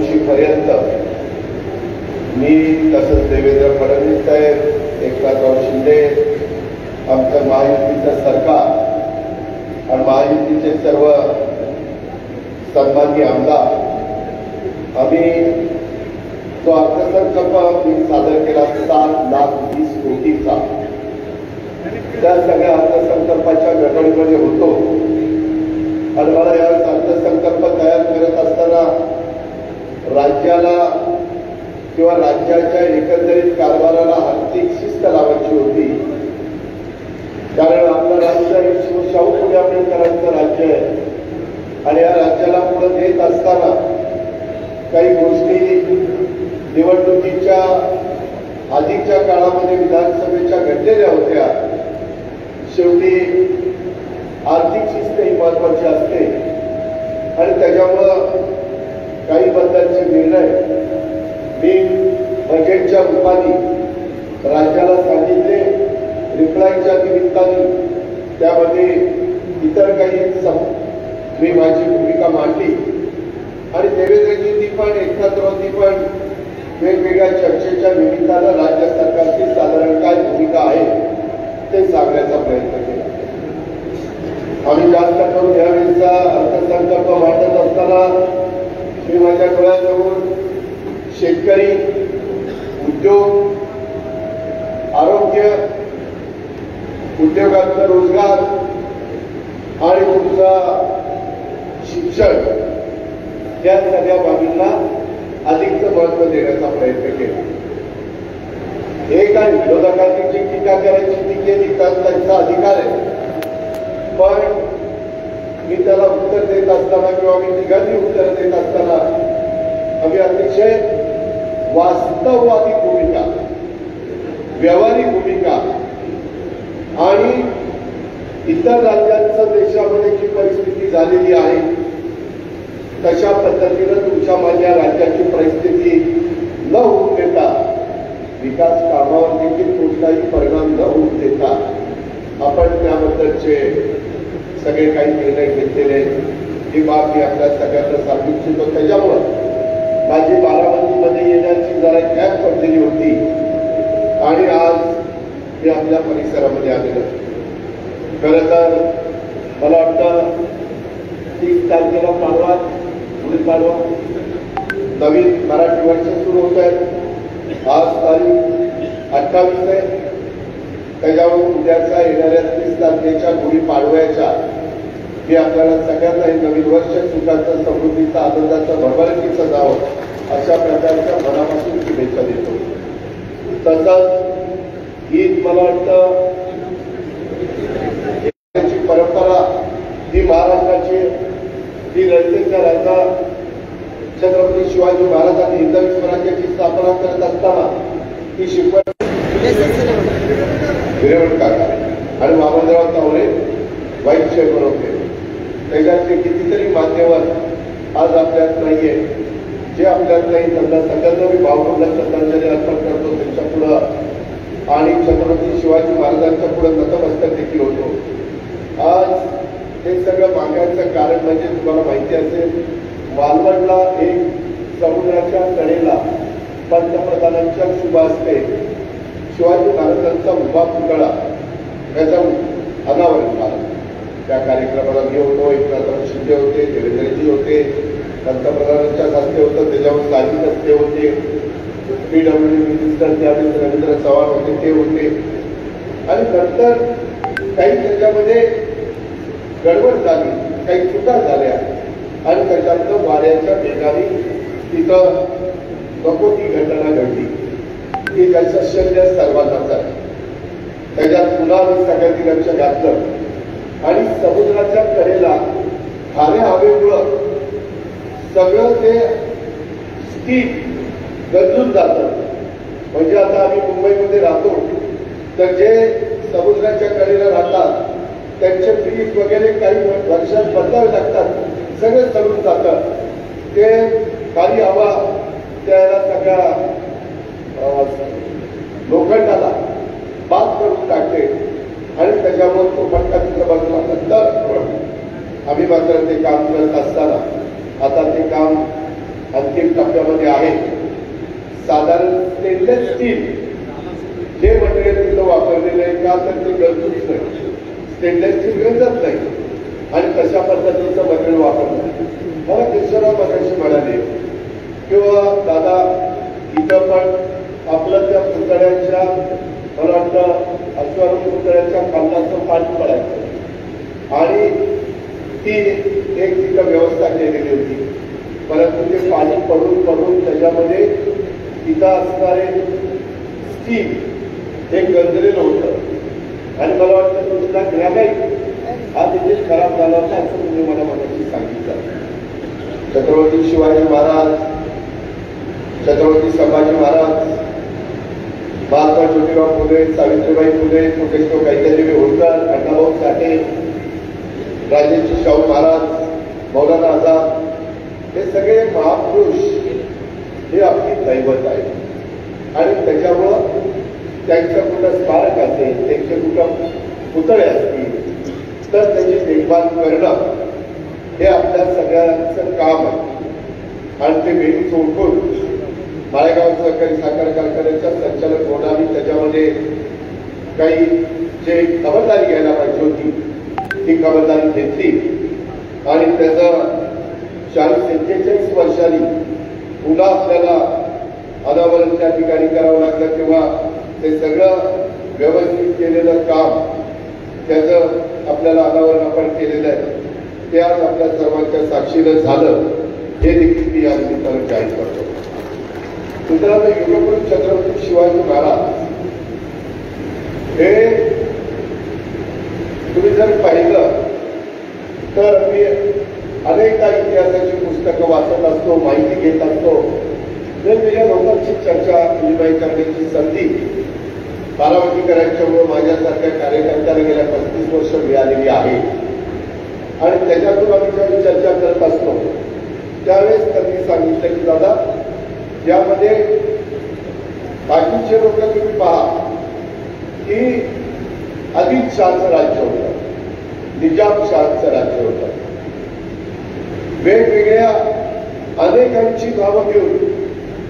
चौकशीपर्यंत मी तसंच देवेंद्र फडणवीस साहेब, एकनाथराव शिंदे, आमचं महायुतीचं सरकार आणि महायुतीचे सर्व सन्माननीय आमदार, आम्ही जो अर्थसंकल्प मी सादर केला 7,20,00,000 कोटीचा, त्या सगळ्या अर्थसंकल्पाच्या गडबडीमध्ये होतो आणि मला या अर्थसंकल्प तयार करत असताना राज्याला किंवा राज्याच्या एकंदरीत कारभाराला आर्थिक शिस्त लावायची होती. कारण आपलं राज्य हे शाहू फुले आंबेडकरांचं राज्य आहे आणि या राज्याला पुढे नेत असताना काही गोष्टी निवडणुकीच्या आधीच्या काळामध्ये विधानसभेच्या घडलेल्या होत्या. शेवटी आर्थिक शिस्त ही महत्वाची असते आणि त्याच्यामुळं काही बदलांचे निर्णय मी बजेटच्या रूपाने राज्याला सांगितले. रिप्लायच्या निमित्ताने त्यामध्ये इतर काही मी माझी भूमिका मांडली आणि देवेंद्रजींनी पण एकनाथरावजी पण वेगवेगळ्या चर्चेच्या निमित्तानं राज्य सरकारची साधारण काय भूमिका आहे ते सांगण्याचा प्रयत्न केला. आम्ही जास्त करून यावेळीचा अर्थसंकल्प मांडत असताना मी माझ्या डोळ्यासमोर शेतकरी, उद्योग, आरोग्य, उद्योगांचा रोजगार आणि तुमचा शिक्षण या सगळ्या बाबींना अधिकचं महत्व देण्याचा प्रयत्न केला. हे काय विरोधकांनी जी टीका करायची ती केली तर त्यांचा अधिकार आहे, पण मी त्याला उत्तर देत असताना किंवा मी तिघांनी उत्तर देत असताना आम्ही अतिशय वास्तववादी भूमिका, व्यवहारिक भूमिका आणि इतर राज्यांचं देशामध्ये जी परिस्थिती झालेली आहे तशा पद्धतीनं तुमच्या माझ्या राज्याची परिस्थिती न होऊ देता, विकास कामावर देखील कोणताही परिणाम न होऊ देता आपण त्याबद्दलचे सगळे काही निर्णय घेतलेले ही बाब मी आपल्या सगळ्यांना सांगू इच्छितो. त्याच्यामुळं माझी बारामतीमध्ये येण्याची जरा गॅप पडलेली होती आणि आज मी आपल्या परिसरामध्ये आलेलो. खरं तर मला वाटतं 30 तारखेला पाडवा, पुढील पाडवा, नवीन मराठी वर्ष सुरू होत आहे. आज तारीख 28 आहे. त्याच्यावर उद्याचा येणाऱ्या 30 तारखेच्या गुढी पाडव्याच्या मी आपल्याला सगळ्यांना हे नवीन वर्ष सुखाचं, समृद्धीचं, आनंदाचं, भरभराटीचं जावं अशा प्रकारच्या मनापासून शुभेच्छा देतो. तसंच ईद मला वाटतं परंपरा ही महाराष्ट्राची, ही रणजिंग राजा छत्रपती शिवाजी महाराजांनी हिंदवी स्वराज्याची स्थापना करत असताना ती शिकवण हिरेवण काका आणि वामनराव तावरे वाईट चेअरमन होते. त्याच्याचे कितीतरी मान्यवर आज आपल्यात नाहीये. जे आपल्यात नाही त्यांना सगळ्यांना मी भावपूर्ण श्रद्धांजली अर्पण करतो त्यांच्या पुढं आणि छत्रपती शिवाजी महाराजांच्या पुढे नतमस्तक देखील होतो. आज हे सगळं मागण्याचं कारण म्हणजे तुम्हाला माहिती असेल, मालवणला एक समुद्राच्या कडेला पंतप्रधानांच्या शुभ हस्ते शिवाजी महाराजांचा उभा पुतळा याचा अनावरण झाला. त्या कार्यक्रमाला मी होतो, एकनाथराव शिंदे होते, देवेंद्रजी होते, पंतप्रधानांच्या हस्ते होतं, त्याच्यावर साजिद हस्ते होते, PWD मिनिस्टर त्यावेळेस रवींद्र चव्हाण होते, ते होते आणि नंतर काही त्याच्यामध्ये गडबड झाली, काही चुका झाल्या आणि त्याच्यातनं वाऱ्याच्या वेगाने तिथं नको ती घटना घडली की ज्याचं शल्य सर्वांनाच आहे. त्याच्यात पुन्हा आम्ही सगळ्यांनी लक्ष घातलं आणि समुद्राच्या कडेला खाऱ्या हवेमुळं सगळं ते स्थित गंजून जातं. म्हणजे आता आम्ही मुंबईमध्ये राहतो तर जे समुद्राच्या कडेला राहतात त्यांचे फ्रीज वगैरे काही वर्षात बदलावे लागतात, सगळं सडून जातं. ते खाली हवा त्याला सगळ्या लोखंडाला बाद करून टाकते आणि त्याच्यामुळे तो फटका तिथं बसला. नंतर आम्ही मात्र ते काम करत असताना आता ते काम अंतिम टप्प्यामध्ये आहे. साधारण स्टेनलेस स्टील जे मटेरियल तिथं वापरलेलं आहे का तर ते गरजूच नाही, स्टेनलेस स्टील गरजच नाही आणि तशा पद्धतीचं मटेरियल वापरलं. मला किशोरराव मगाशी म्हणाले किंवा दादा इथं पण आपलं त्या पुतळ्यांच्या मला वाटतं अश्वारूढ पुतळ्याच्या खालनाचं पाणी पडायचं आणि ती एक तिथं व्यवस्था केलेली होती. परंतु ते पाणी पडून पडून त्याच्यामध्ये तिथं असणारे स्टील हे गंजलेलं होतं आणि मला वाटतं तुमचा ग्रॅनाइट हा तिथे खराब झाला होता असं तुम्ही मला मगाशी सांगितलं. छत्रपती शिवाजी महाराज, छत्रपती संभाजी महाराज, महात्मा ज्योतिराव फुले, सावित्रीबाई फुले, कोटेश्वर कैलासजी होळकर, अण्णाभाऊ साठे, राजेश्री शाहू महाराज, मौलाना आझाद हे सगळे महापुरुष हे आपली दैवत आहे आणि त्याच्यामुळं त्यांच्या कुठं स्मारक असेल, त्यांचे कुठं पुतळे असतील तर त्याची देखभाल करणं हे आपल्या सगळ्यांचं काम आहे. आणि ते वेळीच ओळखून माळेगाव सहकारी साखर कारखान्याच्या संचालक बोर्डाने त्याच्यामध्ये काही जे खबरदारी घ्यायला पाहिजे होती ती खबरदारी घेतली आणि त्याचं 40-47 वर्षांनी पुन्हा आपल्याला अनावरण त्या ठिकाणी करावं लागलं तेव्हा ते सगळं व्यवस्थित केलेलं काम त्याचं आपल्याला अनावरण आपण केलेलं आहे ते आज आपल्या सर्वांच्या साक्षीनं झालं हे देखील मी या निमित्तानं जाहीर करतो. मित्रांनो, युगपुरुष छत्रपती शिवाजी महाराज हे तुम्ही जर पाहिलं तर मी अनेकदा इतिहासाची पुस्तकं वाचत असतो, माहिती घेत असतो, वेगवेगळ्या लोकांची चर्चा विनिमय करण्याची संधी बारामतीकरांच्यामुळे माझ्यासारख्या कार्यकर्त्याला गेल्या 35 वर्ष मिळालेली आहे आणि त्याच्यातून आम्ही जेव्हा चर्चा करत असतो त्यावेळेस त्यांनी सांगितलं की दादा यामध्ये बाकीचे लोक तुम्ही पहा की आदिलशहाचं राज्य होतं, निजामशहाचं राज्य होतं, वेगवेगळ्या अनेकांची नावं घेऊन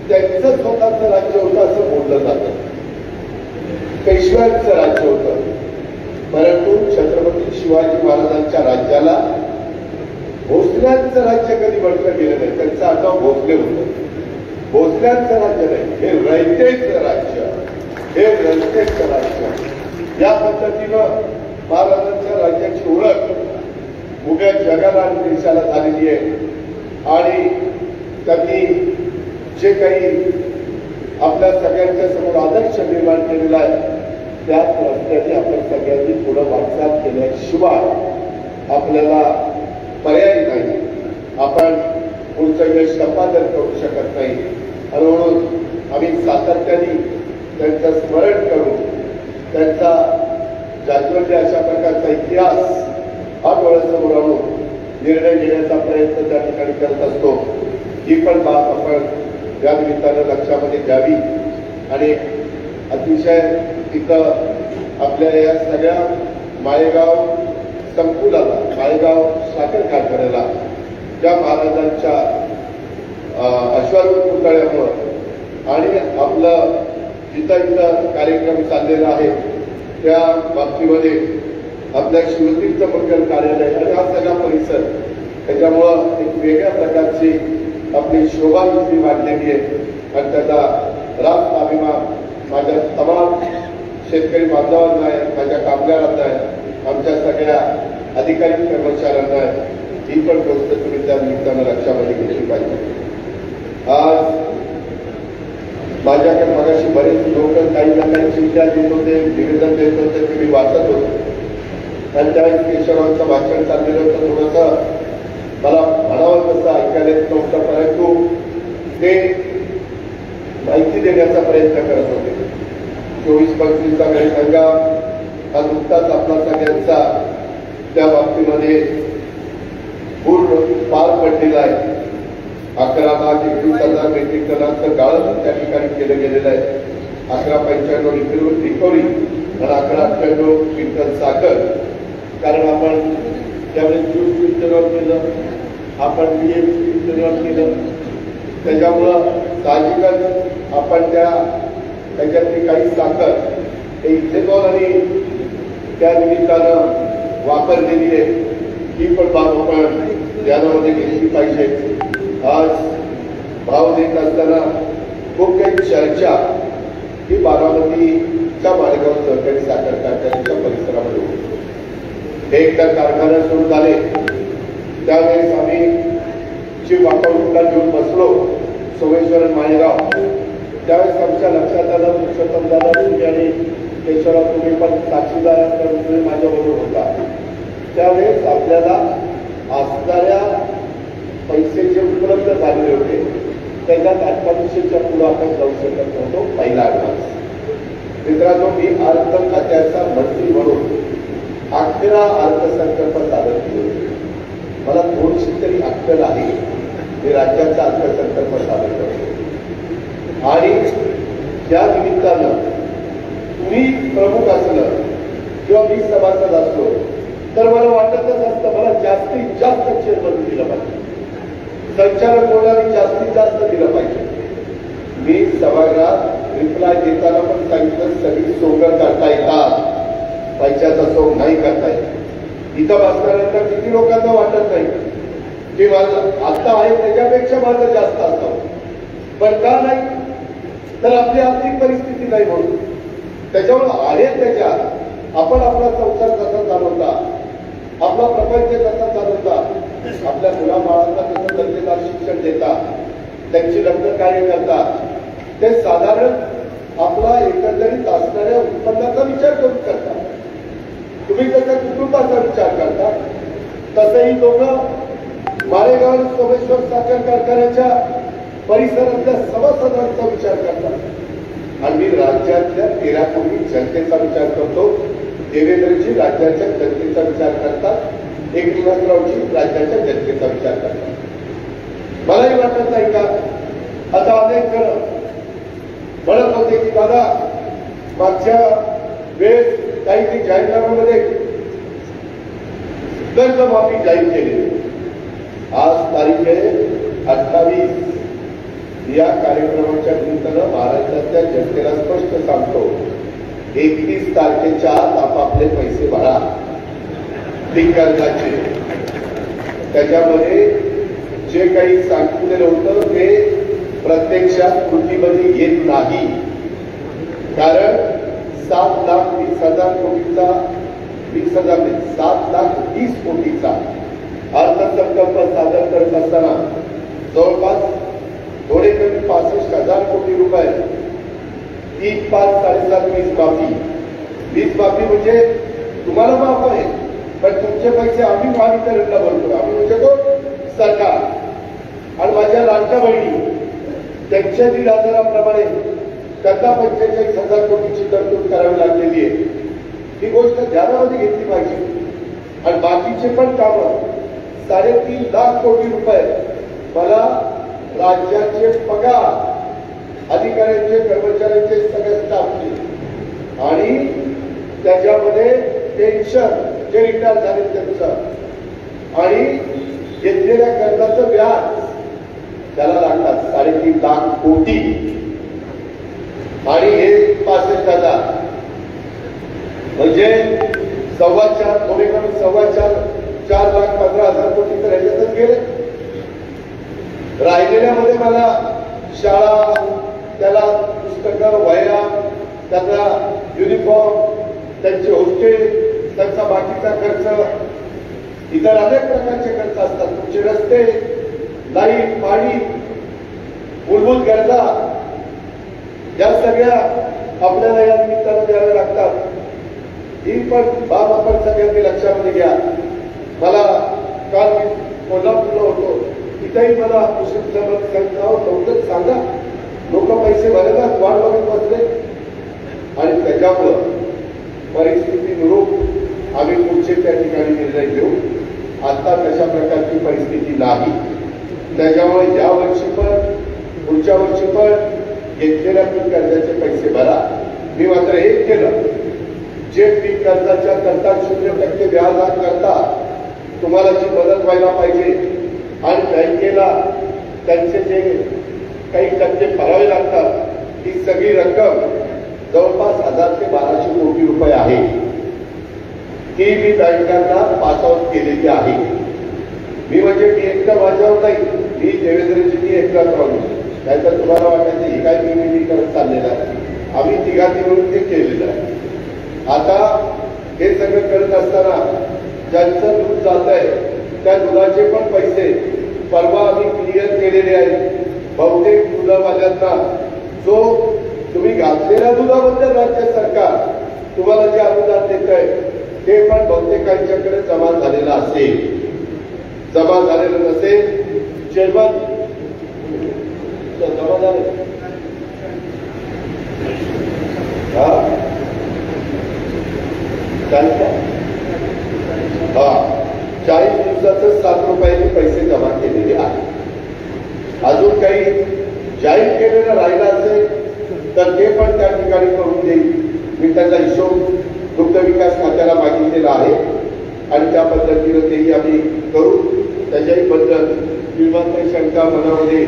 त्यांचं स्वतःचं राज्य होतं असं बोललं जातं. पेशव्यांचं राज्य होतं. परंतु छत्रपती शिवाजी महाराजांच्या राज्याला भोसल्यांचं राज्य कधी म्हटलं गेलं नाही. त्यांचं आडनाव भोसले होतं. भोसल्यांचं राज्य नाही, हे रयतेचं राज्य, हे रयतेचं राज्य. या पद्धतीनं महाराजांच्या राज्याची ओळख उभ्या जगाला आणि देशाला झालेली आहे आणि त्यांनी जे काही आपल्या सगळ्यांच्या समोर आदर्श निर्माण केलेला आहे त्याच रस्त्याने आपण सगळ्यांनी पुढे वाटचाल केल्याशिवाय आपल्याला पर्याय नाही. आपण पुढचं यश संपादन करू शकत नाही. आणि म्हणून आम्ही सातत्याने त्यांचं स्मरण करून त्यांचा जागृती अशा प्रकारचा इतिहास हा डोळ्यासमोर आणून निर्णय घेण्याचा प्रयत्न त्या ठिकाणी करत असतो. ही पण बाब आपण या निमित्तानं लक्षामध्ये घ्यावी आणि अतिशय तिथं आपल्या या सगळ्या माळेगाव संकुलाला, माळेगाव साखर कारखान्याला ज्या महाराजांच्या अश्वारूढ पुतळ्यामुळं आणि आपलं जिथं इथं कार्यक्रम चाललेला आहे त्या बाबतीमध्ये आपल्या शिवतीर्थ मंगल कार्यालय आणि हा सगळा परिसर त्याच्यामुळं एक वेगळ्या प्रकारची आपली शोभा इथली वाढलेली आहे आणि त्याचा रास्त अभिमान माझ्या तमाम शेतकरी बांधवांना आहे, माझ्या कामगारांना आहे, आमच्या सगळ्या अधिकारी कर्मचाऱ्यांना आहे. ही पण गोष्ट तुम्ही त्या निमित्तानं लक्षामध्ये घेतली पाहिजे. आज माझ्याकडे मगाशी बरेच लोक काही ना काही चिंता देत होते, निवेदन देत होते ते मी वाचत होतो आणि त्यावेळेस केशवरावांचं भाषण चाललेलं होतं. थोडंसं मला म्हणावं तसं ऐकायला येत नव्हतं परंतु ते माहिती देण्याचा प्रयत्न करत होते. 24-25चा वेळेंगा हा नुकताच आपला सगळ्यांचा त्या बाबतीमध्ये पूर्ण पार पडलेला आहे. 11,21,000 मेट्रिक टनांचं गाळप त्या ठिकाणी केलं गेलेलं आहे. 11,95 रिकव्हरी आणि 11,98 क्विंटल साखर. कारण आपण त्यावेळेस ज्यूस क्विंटलवर केलं, आपण बीएम क्विंटलवर केलं त्याच्यामुळं साहजिकच आपण त्याच्यातली काही साखर हे इथेनॉल आणि त्या निमित्तानं वापरलेली आहे ही पण बाब आपण ध्यानामध्ये घेतली पाहिजे. आज भाव देत असताना खूप काही चर्चा ही बारामतीच्या मालेगाव सहकारी साखर कारखान्याच्या परिसरामध्ये होती. हे एकदा कारखाना सुरू झाले त्यावेळेस आम्ही जी वापरला घेऊन बसलो सोमेश्वर मालेगाव, त्यावेळेस आमच्या लक्षात आलं पुरुषोत्तम दादा तुम्ही आणि केशवराव तुम्ही पण साक्षीदार तुम्ही माझ्याबरोबर होता. त्यावेळेस आपल्याला असणाऱ्या पैसे जे उपलब्ध झालेले होते त्याच्यात 2800च्या पुढे आपण जाऊ शकत नव्हतो. पहिला ऍडव्हान्स मित्रांनो, मी अर्थ खात्याचा मंत्री म्हणून 11 अर्थसंकल्प सादर केले. मला थोडीशी तरी अक्कल आहे. मी राज्याचा अर्थसंकल्प सादर करतो आणि त्या निमित्तानं तुम्ही प्रमुख असलं किंवा मी सभासद असलो तर मला वाटतच असतं मला जास्तीत जास्त चेअरमन दिलं पाहिजे, संचालक मंडळाने जास्तीत जास्त दिलं पाहिजे. मी सभागृहात रिप्लाय देताना पण सांगितलं सगळी सोंग करता येतात, पैशाचा सोंग नाही करता येत. इथं बसल्यानंतर किती लोकांना वाटत नाही की माझं आता आहे त्याच्यापेक्षा माझं जास्त असावं, पण का नाही तर आपली आर्थिक परिस्थिती नाही म्हणून. त्याच्यामुळे आहे त्याच्यात आपण आपला संसार कसा चालवता, आपला प्रपंच कसा चालवता, आपल्या मुलाबाळांना कसं दर्जेदार शिक्षण देता, त्यांची लग्न कार्य करता, ते साधारण आपला एकंदरीत असणाऱ्या उत्पन्नाचा विचार करून करता. तुम्ही जसं कुटुंबाचा विचार करता तसंही दोघं मालेगाव सोमेश्वर साखर कारखान्याच्या परिसरातल्या सभासदांचा विचार करतात आणि मी राज्यातल्या 13 कोटी जनतेचा विचार करतो. देवेंद्रजी राज्याच्या जनतेचा विचार करतात, एकनाथरावजी राज्याच्या जनतेचा विचार करतात. मलाही वाटत नाही का आता अनेक जण म्हणत होते की दादा मागच्या वेळेस काही जाहीरनाम्यामध्ये कर्जमाफी जाहीर केली. आज तारीख आहे 28. या कार्यक्रमाच्या निमित्तानं महाराष्ट्रातल्या जनतेला स्पष्ट सांगतो 31 तारखेच्या आत आपापले पैसे भरा पीक कर्जाचे. त्याच्यामध्ये जे काही सांगितलेलं होतं ते प्रत्यक्षात कृतीमध्ये येत नाही. कारण 7,20,000 कोटीचा 7,20,000 कोटीचा अर्थसंकल्प सादर करत असताना जवळपास थोडे कमी 65,000 कोटी रुपये 3, 5, 7.5 वीज माफी. वीज माफी म्हणजे तुम्हाला माफ आहे पण तुमचे पैसे आम्ही महावितरणला भरतो. आम्ही म्हणजे तो सरकार. आणि माझ्या लाडक्या बहिणी त्यांच्या 1,500प्रमाणे त्यांना 45,000 कोटीची तरतूद करावी लागलेली आहे. ही गोष्ट ध्यानामध्ये घेतली पाहिजे. आणि बाकीचे पण कामं 3.5 लाख कोटी रुपये मला राज्याचे पगार अधिकाऱ्यांचे कर्मचाऱ्यांचे सगळ्या स्टाफचे आणि त्याच्यामध्ये पेन्शन जे रिटायर झाले त्यांचं आणि घेतलेल्या कर्जाचं व्याज त्याला लागतात 3.5 लाख कोटी आणि हे 65,000 म्हणजे 4.25 थोडे कमी 4,15,000 कोटी तर ह्याच्यातच गेले. राहिलेल्यामध्ये मला शाळा, त्याला पुस्तकं, वह्या, त्यांना युनिफॉर्म, त्यांचे हॉस्टेल, त्यांचा बाकीचा खर्च, इतर अनेक प्रकारचे खर्च असतात. तुमचे रस्ते, लाईट, पाणी, मूलभूत गरजा या सगळ्या आपल्याला या निमित्तानं द्याव्या लागतात. ही पण बाब आपण सगळ्यांनी लक्षामध्ये घ्या. मला काल मी कोल्हापूरला होतो, तिथेही मला मुस्लिम समाज नव्हतं सांगा लोक पैसे भरायला वाट बघत बसले आणि त्याच्यामुळं परिस्थितीनुरूप आम्ही पुढचे त्या ठिकाणी निर्णय घेऊ. आता तशा प्रकारची परिस्थिती नाही. त्याच्यामुळे या वर्षी पण पुढच्या वर्षी पण घेतलेल्या पीक कर्जाचे पैसे भरा. मी मात्र हे केलं, जे पीक कर्जाच्या करता 0% व्याज करता तुम्हाला जी मदत व्हायला पाहिजे आणि बँकेला त्यांचे जे काही टक्के भरावे लागतात, ही सगळी रक्कम जवळपास 1000 ते 1200 कोटी रुपये आहे, ही मी बँकांना पास आउट केलेली आहे. मी म्हणजे मी एकटा माझ्यावर नाही, मी देवेंद्रजींनी एकटाच राहून, नाहीतर तुम्हाला वाटायचं हे काय मी करत चाललेलं आहे. आम्ही तिघांनी मिळून ते केलेलं आहे. आता हे सगळं करत असताना ज्यांचं दूध जात आहे त्या दुधाचे पण पैसे परवा आम्ही क्लिअर केलेले आहेत. बहुतेक दुधावाल्यांना जो तुम्ही घातलेल्या दुधाबद्दल राज्य सरकार तुम्हाला जे अनुदान देत आहे ते पण बहुतेकांच्याकडे जमा झालेलं असेल. जमा झालेलं नसेल, चेअरमन जमा झाले हा 40 दिवसातच 7 रुपयाचे पैसे जमा केलेले आहेत. अजून काही जाहीर केलेलं राहिलं असेल तर ते पण त्या ठिकाणी करून देईल. मी त्याचा हिशोब दुग्ध विकास खात्याला मागितलेला आहे आणि त्या पद्धतीनं तेही आम्ही करू. त्याच्याही बद्दल किंवा शंका मनामध्ये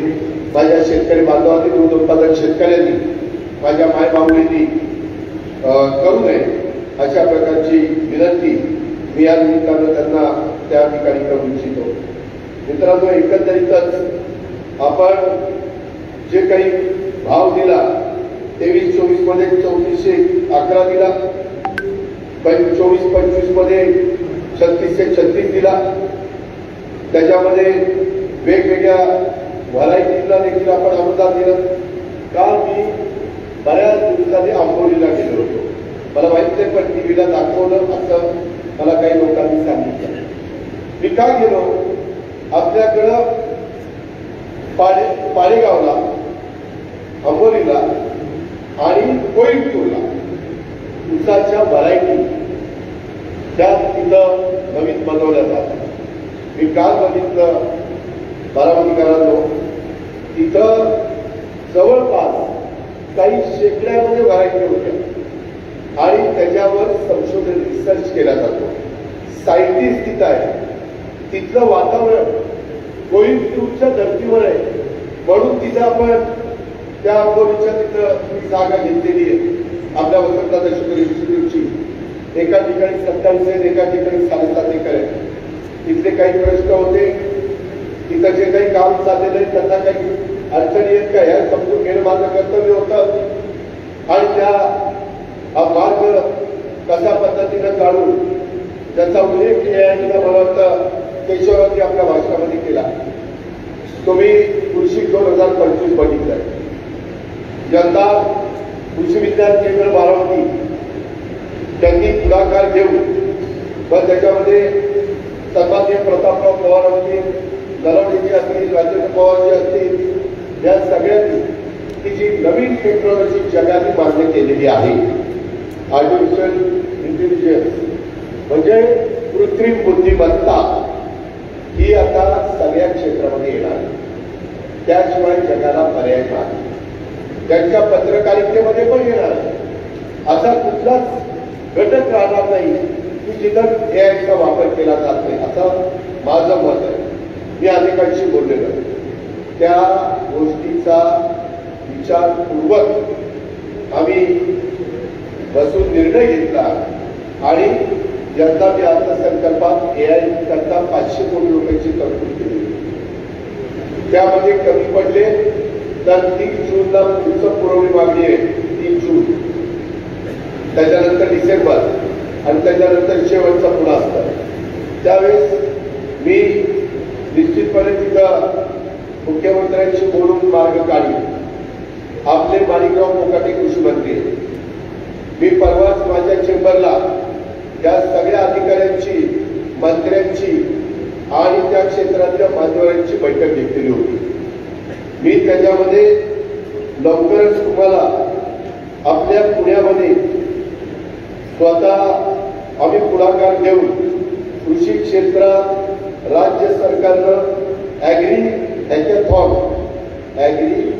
माझ्या शेतकरी बांधवांनी, दूध उत्पादक शेतकऱ्यांनी, माझ्या मायबाऊंनी करू नये अशा प्रकारची विनंती मी या निमित्तानं त्यांना त्या ठिकाणी करू इच्छितो. मित्रांनो, एकंदरीतच आपण जे काही भाव दिला 23-24 मध्ये 3411 दिला, 24-25 मध्ये 3636 दिला. त्याच्यामध्ये वेगवेगळ्या व्हरायटीला देखील आपण अनुदान दिलं. काल मी बऱ्याच दिवसांनी आंबोलीला गेलो होतो. मला माहित नाही पण टीव्हीला दाखवलं असं मला काही लोकांनी सांगितलं. मी का गेलो, आपल्याकडं पाडेगावला, आंबोलीला आणि कोईमतूरला ऊसाच्या व्हरायटी त्या तिथं नवीन बनवल्या जातात. मी काल बघितलं बारामतीकरांनो, तिथं जवळपास काही शेकड्यामध्ये व्हरायटी होत्या आणि त्याच्यावर संशोधन रिसर्च केला जातो. सायंटिस्ट तिथं आहे. तिथलं वातावरण कोईमतूरच्या धर्तीवर आहे म्हणून तिथं आपण त्या आंबोलीच्या तिथं जागा घेतलेली आहे. आपल्या वसंतदादा शुक्र इन्स्टिट्यूटची एका ठिकाणी 27 आहे, एका ठिकाणी 7.5 एकर आहे. तिथले काही प्रश्न होते, तिथं जे काही काम चाललेलं आहे त्यांना काही अडचणी आहेत का ह्या समजून घेणं माझं कर्तव्य होतं आणि त्या हा मार्ग कशा पद्धतीनं काढून त्याचा उल्लेख मला वाटतं केशवरावजी आपल्या भाषणामध्ये केला. तुम्ही कृषी 2025 बघितलंय. यंदा कृषी विज्ञान केंद्र बारामती त्यांनी पुढाकार घेऊन पण त्याच्यामध्ये सन्माननीय प्रतापराव पवार असतील, नरवडेजी असतील, राजेंद्र पवारजी असतील, या सगळ्यांनी ही जी नवीन टेक्नॉलॉजी जगाने मान्य केलेली आहे, आर्टिफिशियल इंटेलिजन्स म्हणजे कृत्रिम बुद्धिमत्ता, ही आता सगळ्या क्षेत्रामध्ये येणार. त्याशिवाय जगाला पर्याय नाही. त्यांच्या पत्रकारितेमध्ये पण येणार. असा कुठलाच घटक राहणार नाही की जिथं एआयचा वापर केला जात नाही, असं माझं मत आहे. मी अनेकांशी बोललेलो. त्या गोष्टीचा विचारपूर्वक आम्ही बसून निर्णय घेतला आणि यंदा मी अर्थसंकल्पात एआय करता 500 कोटी रुपयाची तरतूद केली. त्यामध्ये कमी पडले तर 3 जूनला पुढचं पुरवणी मागणी आहे. 3 जून, त्याच्यानंतर डिसेंबर आणि त्याच्यानंतर शेवटचा पुढा असतं. त्यावेळेस मी निश्चितपणे तिथं मुख्यमंत्र्यांशी बोलून मार्ग काढी. आपले माणिकराव कोकाटे कृषी मंत्री, मी परवाच माझ्या चेंबरला या सगळ्या अधिकाऱ्यांची, मंत्र्यांची आणि त्या क्षेत्रातल्या मान्यवरांची बैठक घेतलेली होती. मी त्याच्यामध्ये लवकरच तुम्हाला आपल्या पुण्यामध्ये स्वतः आम्ही पुढाकार घेऊन कृषी क्षेत्रात राज्य सरकारनं ॲग्री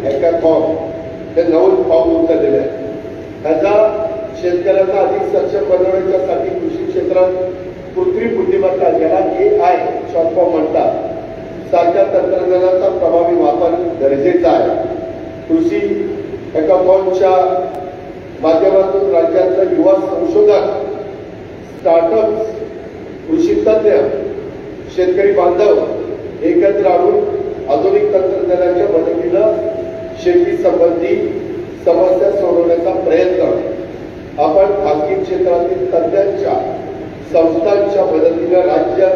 हॅकॅथॉन हे नवं पाऊल उचललेलं आहे. त्याचा शेतकऱ्यांना अधिक सक्षम बनवण्यासाठी कृषी क्षेत्रात कृत्रिम बुद्धिमत्ता, ज्याला AI शॉर्ट फॉर्म म्हणतात, सारख्या तंत्रज्ञानाचा प्रभावी वापर गरजेचा आहे. कृषी हॅकाथॉनच्या माध्यमातून राज्यातलं युवा संशोधक, स्टार्टअप्स, कृषी तज्ञ, शेतकरी बांधव एकत्र आणून आधुनिक तंत्रज्ञानाच्या मदतीनं शेती संबंधी समस्या सोडवण्याचा प्रयत्न आपण खासगी क्षेत्रातील तज्ञांच्या संस्थांच्या मदतीनं राज्य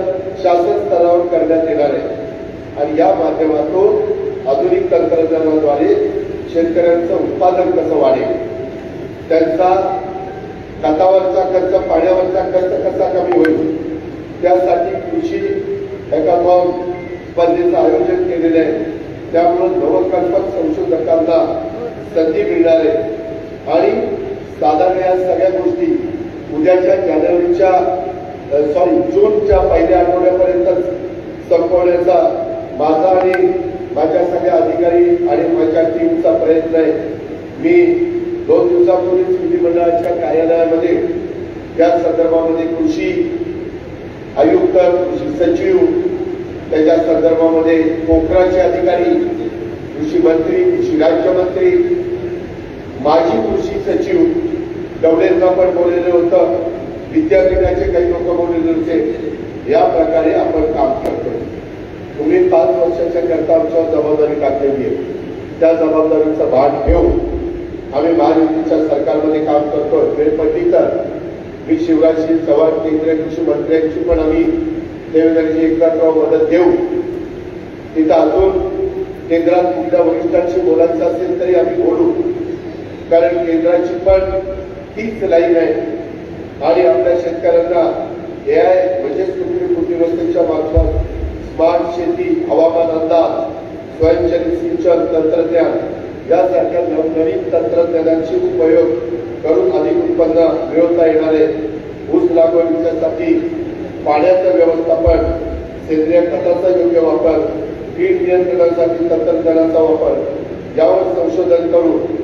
शासन स्तरावर करण्यात येणार आहे आणि या माध्यमातून आधुनिक तंत्रज्ञानाद्वारे शेतकऱ्यांचं उत्पादन कसं वाढेल, त्यांचा खतावरचा खर्च, पाण्यावरचा खर्च कसा कमी होईल, त्यासाठी कृषी हॅकाथॉन स्पर्धेचं आयोजन केलेलं आहे. त्यामुळे नवकल्पक संशोधकांना संधी मिळणार आहे आणि साधारण या सगळ्या गोष्टी उद्याच्या जूनच्या पहिल्या आठवड्यापर्यंत संपवण्याचा माझा आणि माझ्या सगळ्या अधिकारी आणि माझ्या टीमचा प्रयत्न आहे. मी 2 दिवसापूर्वीच विधिमंडळाच्या कार्यालयामध्ये या संदर्भामध्ये कृषी आयुक्त, कृषी सचिव, त्याच्या संदर्भामध्ये पोखराचे अधिकारी, कृषी मंत्री, कृषी राज्यमंत्री, माजी कृषी सचिव गवळेंना पण बोललेलं होतं, विद्यापीठाचे काही लोक बोललेले होते. या प्रकारे आपण काम करतो. तुम्ही 5 वर्षाच्या करता आमच्यावर जबाबदारी टाकलेली आहे. त्या जबाबदारीचं भान घेऊन आम्ही महायुतीच्या सरकारमध्ये काम करतो. वेळ पडली तर मी शिवराजसिंह चव्हाण केंद्रीय कृषी मंत्र्यांची पण आम्ही देवेंद्रजी एकनाथराव मदत घेऊ. तिथं अजून केंद्रात कुठल्या वरिष्ठांशी बोलायचं असेल तरी आम्ही बोलू, कारण केंद्राची पण तीच लाईन आहे आणि आपल्या शेतकऱ्यांना AI म्हणजे कृत्रिम बुद्धिमत्तेच्या मार्फत स्मार्ट शेती, हवामान अंदाज, स्वयंचलित सिंचन तंत्रज्ञान यासारख्या नवनवीन तंत्रज्ञानाचे उपयोग करून अधिक उत्पन्न मिळवता येणार आहे. ऊस लागवडीसाठी पाण्याचं व्यवस्थापन, सेंद्रिय खताचा योग्य वापर, कीड नियंत्रणासाठी तंत्रज्ञानाचा वापर यावर संशोधन करून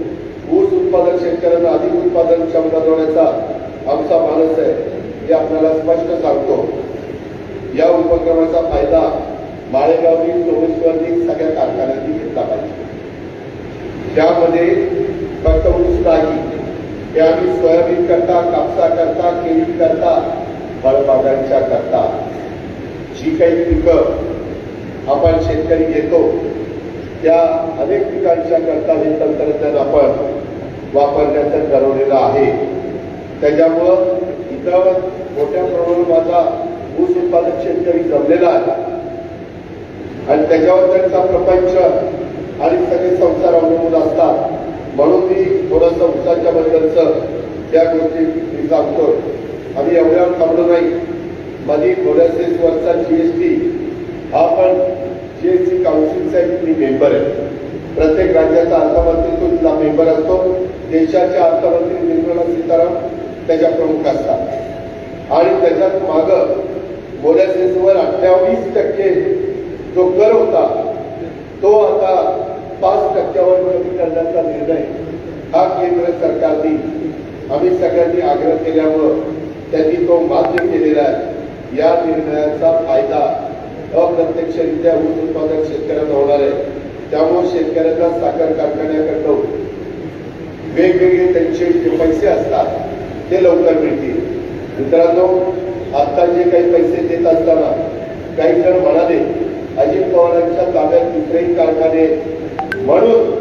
ऊस उत्पादक शेतकऱ्यांना अधिक उत्पादन क्षमता देण्याचा आमचा मानस आहे. हे आपल्याला स्पष्ट सांगतो. या उपक्रमाचा फायदा माळेगावनी, सोमेश्वरनी सगळ्या कारखान्यांनी घेतला पाहिजे. त्यामध्ये फक्त ऊस नाही, हे आम्ही सोयाबीन करता, कापसा करता, केळी करता, फळबागांच्या करता जी काही पिकं आपण शेतकरी घेतो त्या अनेक पिकांच्या करता हे तंत्रज्ञान आपण वापरण्याचं ठरवलेलं आहे. त्याच्यामुळं इथं मोठ्या प्रमाणात माझा ऊस उत्पादक शेतकरी जमलेला आहे आणि त्याच्यावर त्यांचा प्रपंच आणि सगळे संसार अवलंबून असतात. म्हणून मी थोडंसं ऊसाच्या बद्दलचं त्या गोष्टी मी सांगतो. आम्ही एवढ्यावर थांबलो नाही. मध्ये मोलॅसेसवरचा GST हा पण GST काउन्सिलचा मी मेंबर आहे. प्रत्येक राज्याचा अर्थमंत्री तो तिथला मेंबर असतो. देशाच्या अर्थमंत्री निर्मला सीतारामन त्याच्या प्रमुख असतात आणि त्याच्यात मागं मोलॅसेसवर 28% जो कर होता तो आता 5% कमी करण्याचा निर्णय हा केंद्र सरकारने आम्ही सगळ्यांनी आग्रह केल्यामुळं त्यांनी तो मान्य केलेला आहे. या निर्णयाचा फायदा अप्रत्यक्षरित्या ऊस उत्पादक शेतकऱ्यांना होणार आहे. त्यामुळे शेतकऱ्यांना साखर कारखान्याकडून वेगवेगळे त्यांचे जे पैसे असतात ते लवकर मिळतील. मित्रांनो, आता जे काही पैसे देत असताना काही जण म्हणाले अजित पवारांच्या ताब्यात दुसरेही कारखाने म्हणून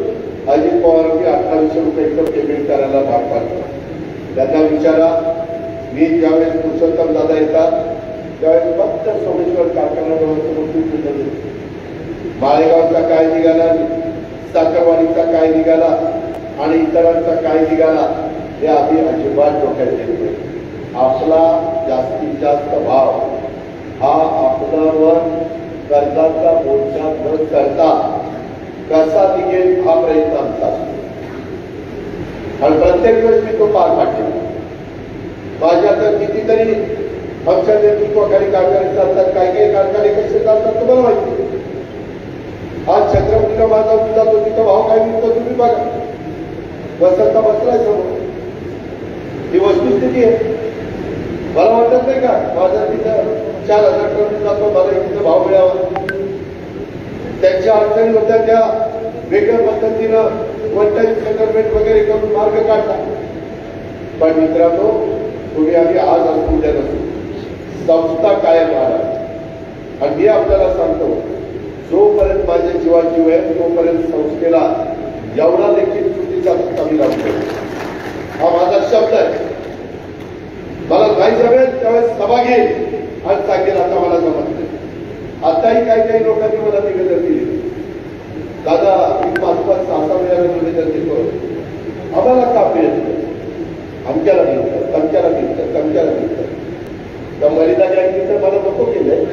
अजित पवारांनी 1800 रुपयाचं पेमेंट करायला भाग पाडलं. त्यांना विचारा, मी ज्यावेळेस पुरुषोत्तम दादा येतात त्यावेळेस फक्त सोमेश्वर कारखाना माळेगावचा काय निघाला, साखरवाडीचा काय निघाला आणि इतरांचा काय निघाला हे आधी अजिबात डोक्यात घेतले. आपला जास्तीत जास्त भाव हा आपल्यावर कर्जाचा बोजा न करता कसा निघेल हा प्रयत्न आमचा आणि प्रत्येक वेळेस मी तो पार पाडला. माझ्या तर कितीतरी आमच्या नेतृत्वाखाली कारखाने चालतात. काही कारखाने कसे चालतात तुम्हाला माहिती. आज छत्रपतीला माझा उद्या तो तिथं भाव काय मिळतो तुम्ही बघा. वसंत बसलाय समोर, ही वस्तुस्थिती आहे. मला वाटत नाही का माझा तिथं 4000 टन जातो, मला इथं भाव मिळावा. त्यांच्या अडचणी होत्या त्या वेगळ्या पद्धतीनं वन टाइम सेटलमेंट वगैरे करून मार्ग काढला. पण मित्रांनो, तुम्ही आम्ही आज असू उद्या नसू, संस्था कायम राहणार. आणि मी आपल्याला सांगतो, जोपर्यंत माझ्या जीवात जीव आहे तोपर्यंत संस्थेला एवढा देखील चुकीचा कमी लागतो. हा माझा शब्द आहे. मला नाही जमेल त्यावेळेस सभा घेईल आणि सांगेल आता मला जमत नाही. आताही काही लोकांनी मला निवेदन दिले, दादा मी 5-5, 6-6 वेळा निवेदन देतो, आम्हाला का मिळत, आमच्याला मिळतं, तमच्याला मिळतं, तमच्याला मिळतं. तर मर्यादा गॅरंटी तर मला नको केलंय.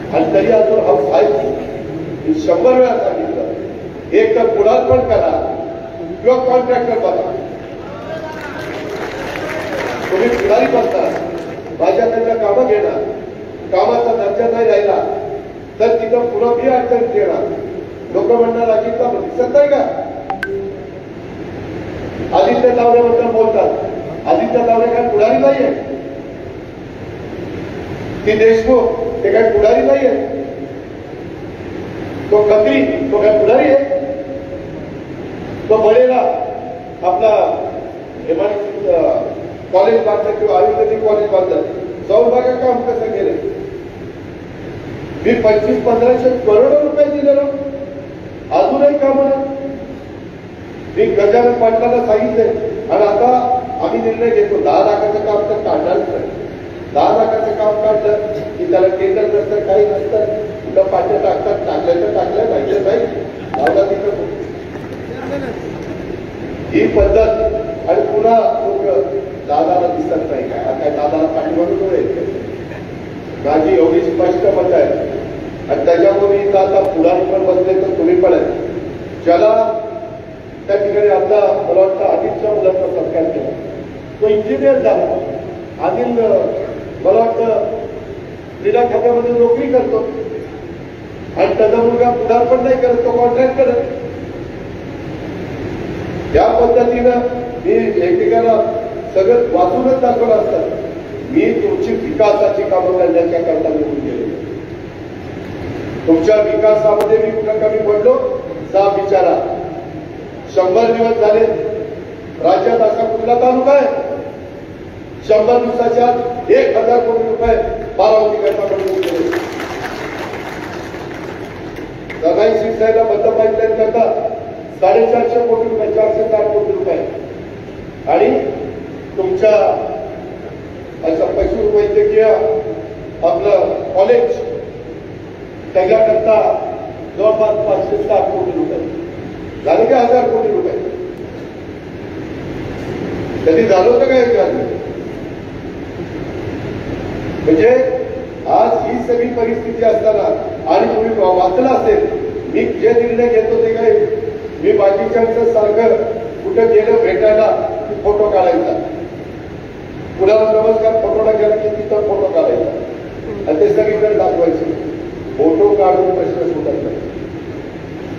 आणि तरी अजून हा फाईव्ह 100 वेळा सांगितलं, एक तर पुढारपण करा किंवा कॉन्ट्रॅक्टर बघा. तुम्ही पुढारी बसता, माझ्याकडनं कामं घेणार, कामाचा दर्जा नाही राहिला तर तिथं पुन्हा मी अडचणीत येणार. लोक म्हणणार अजित दिसत नाही का, आदित्य तावरेबद्दल बोलतात. आदित्य तावरे काय पुढारी नाहीये, ती देशमुख ते काय पुढारी नाहीये, तो खत्री तो काय पुढारी आहे, तो बळेला आपला कॉलेज बांधलं किंवा आयुर्वेदिक कॉलेज बांधलं, जाऊन बघा काम कसं केलं. मी 2500-1500 करोड रुपये दिलेलो, अजूनही काम नाही. मी गजानन पाटलांना सांगितलंय आणि आता आम्ही निर्णय घेतो 10 लाखाचं काम तर काढणारच नाही. 10 लाखाचं काम काढलं की त्याला टेंडर नसतं, काही नसतं, कुठं पाट्या टाकतात, टाकल्याचं टाकलं, नाही नाही लावला तिथं. ही पद्धत. आणि पुन्हा लोक दादाला दिसत नाही काय, काय दादाला पाठीमागून येते. माझी एवढी स्पष्ट मत आहे. आणि त्याच्यामुळे आता पुढारी पण बसले तर तुम्ही पण आहे. ज्याला त्या ठिकाणी आपला मला वाटतं अनिलच्या मुलाचा सत्कार केला, तो इंजिनियर झाला. अनिल मला वाटतं क्रीडा खात्यामध्ये नोकरी करतो आणि त्याचा मुलगा पुढार पण नाही करत, तो कॉन्ट्रॅक्ट करत. या पद्धतीनं मी एकेकाला सगळं वाचूनच दाखवलं असतं. मी तुमची विकासाची कामं करण्याच्या करता निघून गेले. तुमच्या विकासामध्ये मी कुठं कमी पडलो जा विचारा. 100 दिवस झाले राज्यात असा कुठला तालुका आहे 100 दिवसाच्या 1000 कोटी रुपये बारामती करता म्हणून गेले. दगाई शिवसाहेबला बंद पाईपलाईन करता 450 कोटी रुपये, 460 कोटी रुपये. आणि तुमच्या असं पशुवैद्यकीय आपलं कॉलेज त्याच्याकरता जवळपास 560 कोटी रुपये झाले का 1000 कोटी रुपये. कधी झालं होतं का याच्यात. म्हणजे आज ही सगळी परिस्थिती असताना आणि तुम्ही वाचलं असेल मी जे निर्णय घेतो ते काय, मी बाकीच्यांचं सारखं कुठं गेलं भेटायला फोटो काढायचा, कुणाला नमस्कार फोटोला गेला की तिथं फोटो काढायचा आणि ते सगळीकडे दाखवायचे. फोटो काढून प्रश्न सुटत नाही.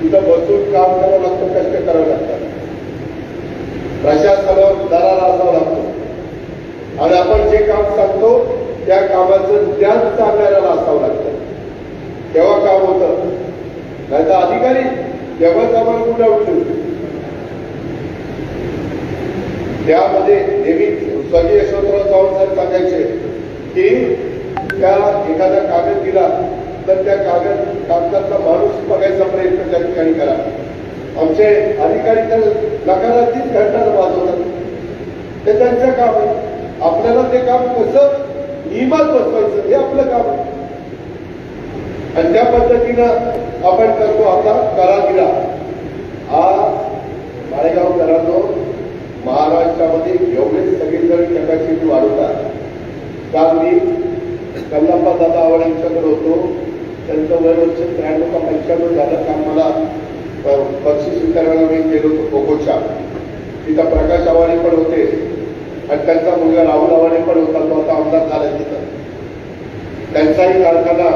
तिथं बसून काम करावं लागतं, कष्ट करावं लागतं, प्रशासनावर दरारा असावा लागतो आणि आपण जे काम सांगतो त्या कामाचं ज्ञान सांगणाऱ्याला असावं लागतं, तेव्हा काम होतं. नाही तर अधिकारी तेव्हाच आम्हाला कुठं उठलो. त्यामध्ये नेहमी स्वर्गीय यशवंतराव चव्हाण साहेब सांगायचे की त्या एखादा कागद दिला तर त्या कागदातला माणूस बघायचा प्रयत्न त्या ठिकाणी करा. आमचे अधिकारी तर नकारातीच घटना वाजवतात, ते त्यांचं काम आहे. आपल्याला ते काम कसं नियमात बसवायचं हे आपलं काम आहे आणि त्या पद्धतीनं आपण करतो. आता करा दिला आज माळेगाव करातो महाराष्ट्रामध्ये एवढे सगळेजण कॅपॅसिटी वाढवतात. काल मी कल्लाप्पा दादा आवड यांच्याकडे होतो, त्यांचं वय वर्ष 93 का 95 झालं. काल मला बक्षीस वितरणाला मी गेलो होतो कोकोच्या, तिथं प्रकाश आव्हाडे पण होते आणि त्यांचा मुलगा राहुल आव्हाडे पण होता, तो आता आमदार झाला तिथं. त्यांचाही कारखाना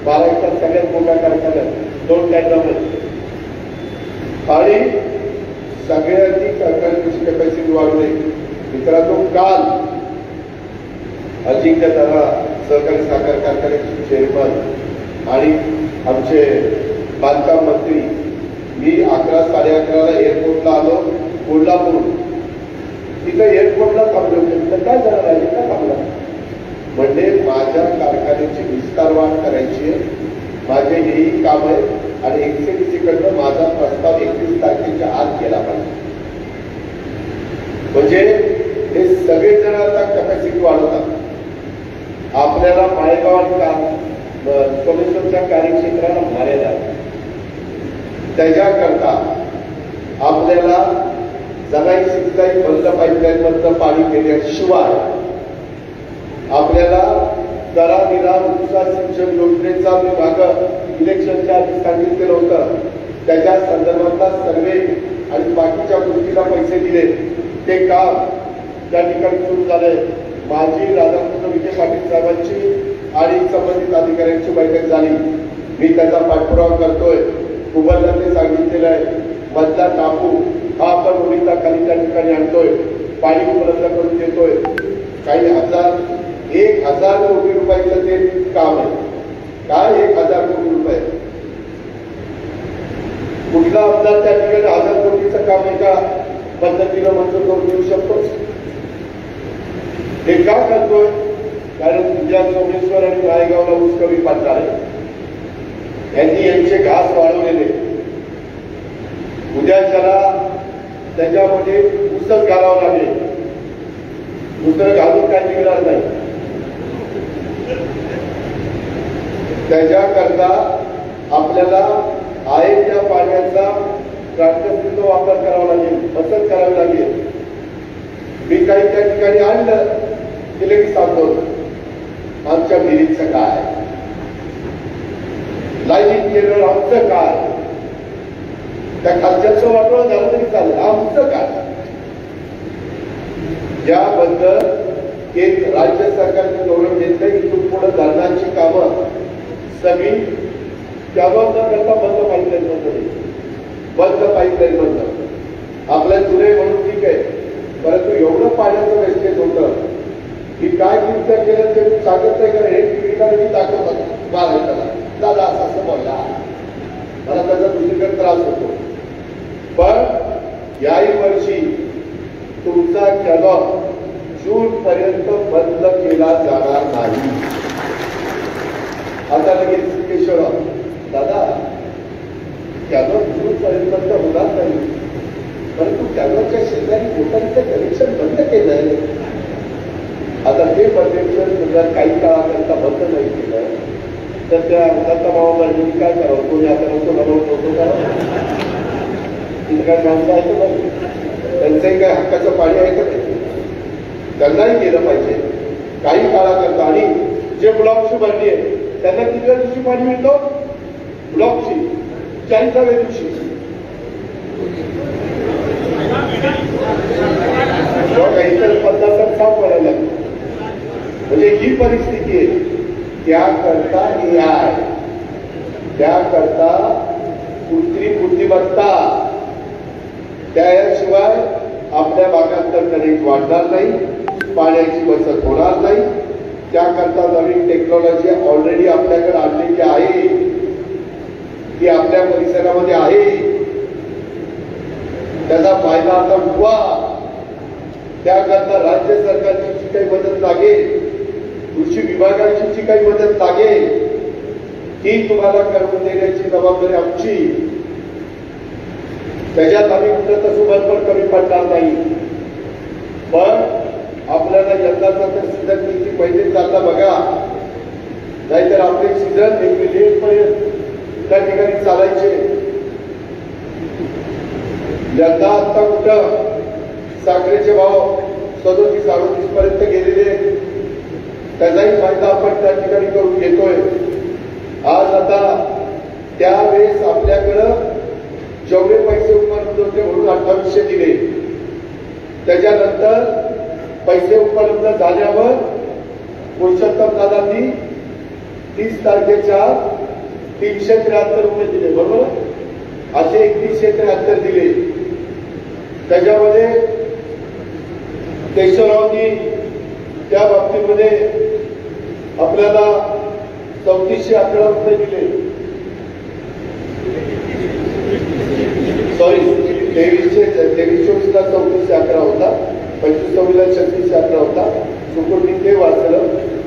महाराष्ट्रात सगळ्यात मोठा कारखाना 2 टँकरमध्ये आणि सगळ्यांनी कारखान्याची कॅपॅसिटी वाढवली. मित्रांनो काल अजिंक्य दादा सहकारी साखर कारखान्याचे चेअरमन आणि आमचे बांधकाम मंत्री मी मी 11 11:30 एअरपोर्टला आलो कोल्हापूर. तिथं एअरपोर्टला थांबलो. तर काय झालं राहिले का थांबला? म्हणजे माझ्या कारखान्याची विस्तारवाढ करायची आहे, माझे हेही काम आहे आणि एक्झिक्युटिव्हकडनं माझा प्रस्ताव 31 तारखेच्या आत गेला पाहिजे. म्हणजे हे सगळेजण आता कॅपॅसिटी वाढवतात. आपल्याला माळेगाव सोमेश्वरच्या कार्यक्षेत्राला मर्यादा आहे. त्याच्याकरता आपल्याला जनाई सिंचाई बंद पाईपलाईन मधलं पाणी घेण्याशिवाय आपल्याला दरा दिला उपसा सिंचन योजनेचा मी मागं इलेक्शनच्या आधी सांगितलेलं होतं. त्याच्या संदर्भातला सर्वे आणि बाकीच्या गोष्टीला पैसे दिले. ते काम त्या ठिकाणी सुरू झालंय. माझी राधाकृष्ण विखे पाटील साहेबांची आणि संबंधित अधिकाऱ्यांची बैठक झाली. मी त्याचा पाठपुरावा करतोय. कुबलला ते सांगितलेलं आहे. मधला टापू हा आपण ओरिसा खाली त्या ठिकाणी आणतोय, पाणी उपलब्ध करून देतोय. काही 1,000 कोटी रुपयाचं ते काम आहे. काय 1,000 कोटी रुपये? कुठला आमदार त्या ठिकाणी 1,000 कोटीचं काम एका पद्धतीनं मंजूर करून देऊ शकतो? हे का करतोय? कारण उद्या सोमेश्वर आणि माळेगावला ऊस कमी पडणार आहे. यांनी यांचे घास वाढवलेले. उद्या त्याला त्याच्यामध्ये ऊसच घालावं लागेल. दुसरं घालून काय निघणार नाही. त्याच्याकरता आपल्याला आहे त्या पाण्याचा प्राकृतिक वापर करावा लागेल, मदत करावी लागेल. मी काही त्या ठिकाणी आणलं की लगेच सांगतो आमच्या विहिरीचं काय, लाईन केलं आमचं काय, त्या खालच्याचं वाटोळं झालं तरी चालेल, आमचं काय. याबद्दल एक राज्य सरकारने धोरण घेतलंय की इथून पुढे धरणांची कामं सगळी त्यावर न करता बंद पाईपलाईन बंद. आपल्या जुने म्हणून ठीक आहे, परंतु एवढं पाण्याचं वेस्टेज होतं की काय कृत्य केलं ते सांगत नाही. कारण हे टीव्हीला मी दाखवत दादा असं बोलला, मला त्याचा दुसरीकडे त्रास होतो. पण याही वर्षी तुमचा कॅनॉल जून पर्यंत बंद केला जाणार नाही. आता लगेच केशवराव दादा कॅनॉल जून पर्यंत बंद होणार नाही, परंतु कॅनॉलच्या शेजारी लोकांचं कनेक्शन बंद केलंय. आता ते कनेक्शन जर काही काळाकरता बंद नाही केलं तर त्या दत्ता मामांनी काय करावं? कोणी आता नको बनवत का? तिथे काय माणसं आहे का? त्यांचंही काय हक्काचं पाणी आहे का? त्यांनाही केलं पाहिजे काही काळाकरता. आणि जे ब्लॉकची भरली आहे त्यांना किती दिवशी पाणी मिळतो? ब्लॉकची 40व्या दिवशी. इतर 50 साफ करायला लागेल. म्हणजे ही परिस्थिती आहे. त्याकरता AI, त्याकरता कृत्रिम बुद्धिमत्ता, त्याशिवाय आपल्या भागात तर कनेक्ट वाढणार नाही, पाण्याची बचत होणार नाही. त्याकरता नवीन टेक्नॉलॉजी ऑलरेडी आपल्याकडे आणलेली आहे, ती आपल्या परिसरामध्ये आहे. त्याचा फायदा आता उठवा. त्याकरता राज्य सरकारची जी काही मदत लागेल, कृषी विभागाची जी काही मदत लागेल, ती तुम्हाला करून देण्याची जबाबदारी आमची. त्याच्यात आम्ही कुठं तसं बरोबर कमी पडणार नाही. पण आपल्याला यंदाचा तर सीझन किती पहिले चालला बघा, नाहीतर आपले सीझन पर्यंत त्या ठिकाणी चालायचे. यंदा आता कुठं साखरेचे भाव 37-38 पर्यंत गेलेले, त्याचाही फायदा आपण त्या ठिकाणी करून घेतोय. आज आता त्यावेळेस आपल्याकडं जेवढे पैसे उपलब्ध होते म्हणून 2800 दिले. त्याच्यानंतर पैसे उपलब्ध झाल्यावर पुरुषोत्तम दादांनी 30 तारखेच्या 373 रुपये दिले, बरोबर? असे 3173 दिले. त्याच्यामध्ये केशवरावनी त्या बाबतीमध्ये आपल्याला 3411 रुपये दिले. 23-24ला 3411 होता, 25-26ला 3611 होता. चुकून मी ते वाचलं,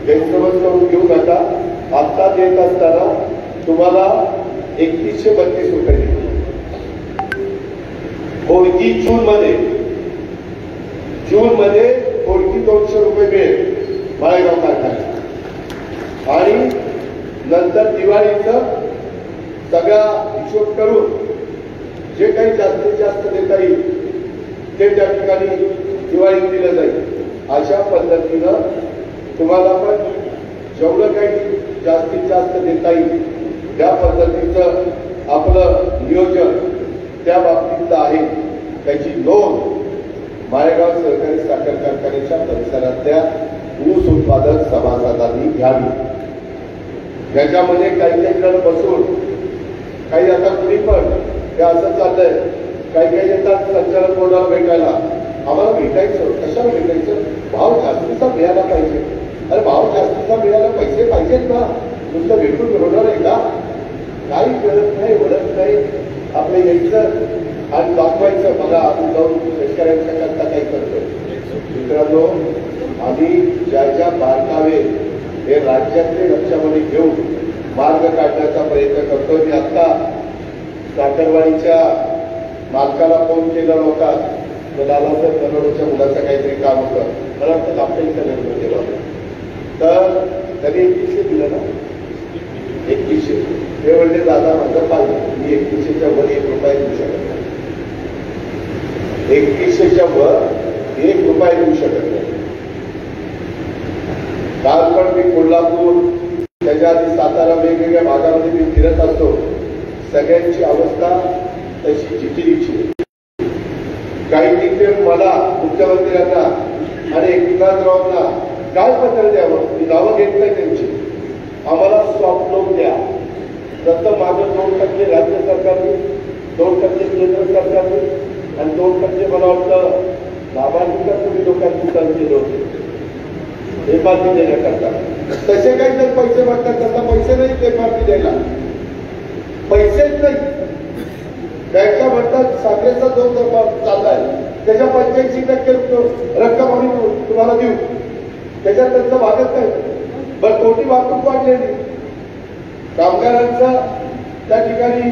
गैरसमज करून घेऊ नका. आता देत असताना तुम्हाला 3132 रुपये दिले. होडकी जून मध्ये होडकी 200 रुपये मिळेल माळेगाव कारखान्यात. आणि नंतर दिवाळीचं सगळा हिशोब करून जे काही जास्तीत जास्त देता येईल ते त्या ठिकाणी दिवाळीत दिलं जाईल. अशा पद्धतीनं तुम्हाला पण जेवढं काही जास्तीत जास्त देता येईल त्या पद्धतीचं आपलं नियोजन त्या बाबतीतलं आहे. त्याची नोंद माळेगाव सहकारी साखर कारखान्याच्या परिसरातल्या ऊस उत्पादक सभासदांनी घ्यावी. याच्यामध्ये काही जण बसून काही आता कुणी पण हे असं चाललंय, काही येतात संचालक बोर्डाला भेटायला, आम्हाला भेटायचं. कशाला भेटायचं? भाव जास्तीचा मिळाला पाहिजे. अरे भाव जास्तीचा मिळायला पैसे पाहिजेत ना, नुसतं भेटून होणार आहे का? काही गरज नाही, ओळख नाही. आपलं यायचं आणि दाखवायचं, बघा आपण जाऊन शेतकऱ्यांच्या करता काही करतोय. मित्रांनो, आम्ही ज्या ज्या बारकावे हे राज्यातले लक्षामध्ये घेऊन मार्ग काढण्याचा प्रयत्न करतोय. मी आता साखरवाडीच्या मालकाला फोन केला होता, दादासाहेब दरोडेच्या मुलाचं काहीतरी काम होतं, मला वाटतं आपल्याला लग्न केलं होतं. तर त्यांनी 2100 दिलं ना, 2100. ते म्हणजे दादा माझं पाहिजे, मी 2100च्या वर 1 रुपया देऊ शकत नाही. 2100च्या वर 1 रुपया देऊ शकत नाही. काल पण मी कोल्हापूर, त्याच्या आधी सातारा, वेगवेगळ्या भागामध्ये मी फिरत असतो. सगळ्यांची अवस्था तशी जिकिरीची. काही तिथे मला मुख्यमंत्र्यांना आणि एकनाथरावांना काय पत्र द्यावं, मी नावं घेत नाही त्यांची. आम्हाला सॉफ्ट लोन द्या. तसं माझं 2% राज्य सरकारने, 2% केंद्र सरकारने आणि 2% मला वाटतं लाभार्थीचा तुम्ही लोकांनी विचार केले होते एफआरपी देण्याकरता. तसे काही जर पैसे मागतात, त्यांना पैसे नाही एफआरपी द्यायला, पैसेच नाही. बँका म्हणतात साखरेचा जो चाललाय त्याच्या 85% रक्कम आम्ही तुम्हाला देऊ, त्याच्यात त्यांचं भागत नाही. बरं, कोटी वाहतूक वाढलेली, कामगारांचा त्या ठिकाणी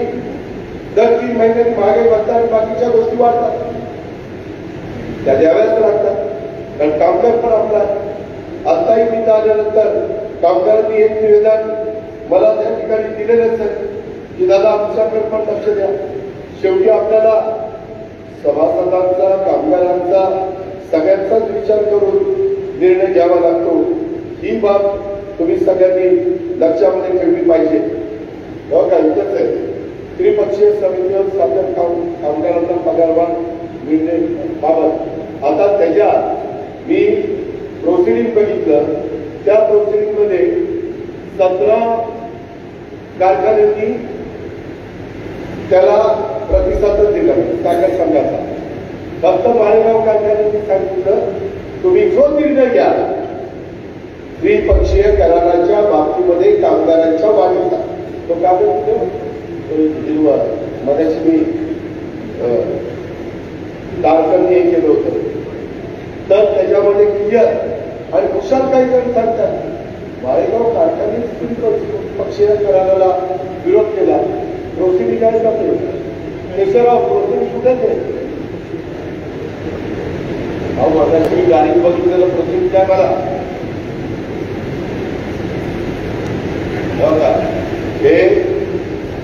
दर 3 महिन्यांनी महागाई वाढतात आणि बाकीच्या गोष्टी वाढतात, त्या द्याव्याच लागतात. कारण कामगार पण आपला. आताही मी आल्यानंतर कामगारांनी एक निवेदन मला त्या ठिकाणी दिलेलंच आहे की दादा आमच्याकडे पण लक्ष द्या. शेवटी आपल्याला सभासदांचा, कामगारांचा, सगळ्यांचाच विचार करून निर्णय घ्यावा लागतो. ही बाब तुम्ही सगळ्यांनी लक्षामध्ये ठेवली पाहिजे. बघा, इथंच आहे त्रिपक्षीय समितीवर साखर कामगारांना पगारवाढ निर्णय बाबत. आता त्याच्यात मी प्रोसिडिंग बघितलं, त्या प्रोसिडिंग मध्ये 17 कारखान्यांनी त्याला प्रतिसादच दिला साखर संघाचा. फक्त माळेगाव कारखान्यांनी सांगितलं तुम्ही जो निर्णय घ्या द्विपक्षीय कराराच्या बाबतीमध्ये कामगारांच्या वाढीचा, तो कागद दिलवा मगाशी मी कारखाने हे केलं होतं. तर त्याच्यामध्ये क्लिअर आणि कुशाल काही जण सांगतात माळेगाव कारखाने पक्षीय कराराला विरोध केला. प्रोसिडिंग आहे का? केशवराव प्रोसिडिंग कुठेच आहे? अहो, मगाशी गाडी बघितलेलं प्रोसिडिंग काय मला बघा. हे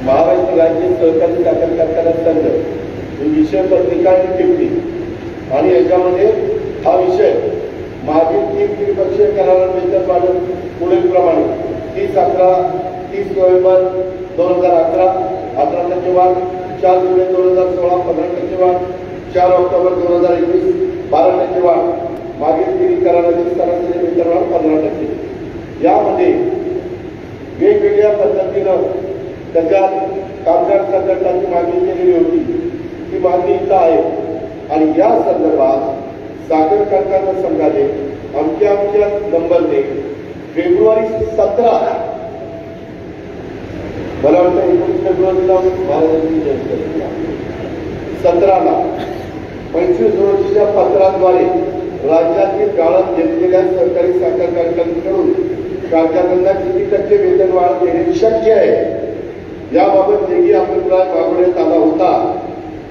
महाराष्ट्र राज्य सहकारी साखर कारखाना संघ ही विषय पत्रिका ठेवली आणि याच्यामध्ये हा विषय मागील 3 त्रिपक्षीय करारांबद्दल वाढत पुढील प्रमाणे 30 नोव्हेंबर 2011 11% वाढ, 4 जुलै 2016 15% वाढ, 4 ऑक्टोबर 2021 12% वाढ, मागील 3 कराराची सरासरी वेतनवाढ 15%. यामध्ये वेगवेगळ्या पद्धतीनं त्याच्यात कामगार संघटनांची मागणी केलेली होती. ती मागणी इथं आहे आणि या संदर्भात साखर कारखाना संघाने अमक्या नंबरने फेब्रुवारी 17 मला वाटतं 19 फेब्रुवारीला महाराजांची जयंती 17ला 25 रोजीच्या पत्राद्वारे राज्यातील गाळप घेतलेल्या सरकारी साखर कारखान्यांकडून कारखान्यांना किती टक्के वेतनवाढ देणे शक्य आहे याबाबत लेखी अभिप्राय मागवण्यात आला होता.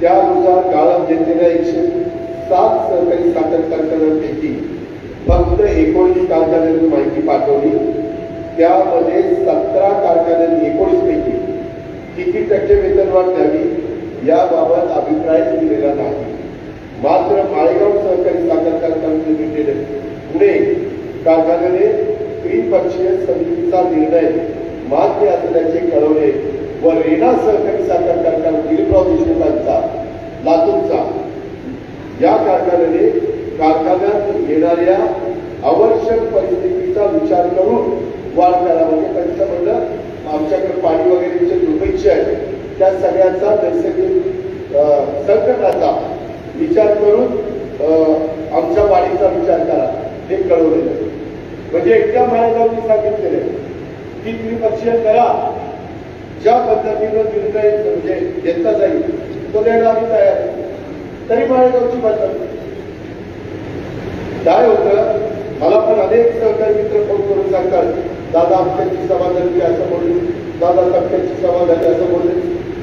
त्यानुसार गाळप घेतलेल्या 107 सरकारी साखर कारखान्यांपैकी फक्त 19 कारखान्यांनी माहिती पाठवली. त्यामध्ये 17 कारखान्यांनी 19 पैकी किती टक्के वेतनवाढ द्यावी याबाबत अभिप्राय दिलेला नाही. मात्र माळेगाव सहकारी साखर कारखाना लिमिटेड पुणे कारखान्याने त्रिपक्षीय समितीचा निर्णय मान्य असल्याचे कळवले व रेणा सहकारी साखर कारखाना दिलीपराव देशमुखांचा लातूरचा या कारखान्याने कारखान्यात येणाऱ्या आवश्यक परिस्थितीचा विचार करून वाढ करा. म्हणजे त्यांचं म्हणणं आमच्याकडे पाणी वगैरेचे दुर्भिक्ष आहे त्या सगळ्याचा नैसर्गिक संकटाचा विचार करून आमच्या वाढीचा विचार करा हे कळवलेलं. म्हणजे एकट्या माळेगावनी सांगितलेलं की त्रिपक्षीय करा, ज्या पद्धतीनं निर्णय म्हणजे घेतला जाईल तो देणं आम्ही तयार आहे. तरी माळेगावची पद्धत काय होतं, मला पण अनेक सहकारी मित्र फोन करून सांगतात दादा आमच्याची समाधानी असं बोलले, दादा तक्क्याची समाधानी असं बोलले,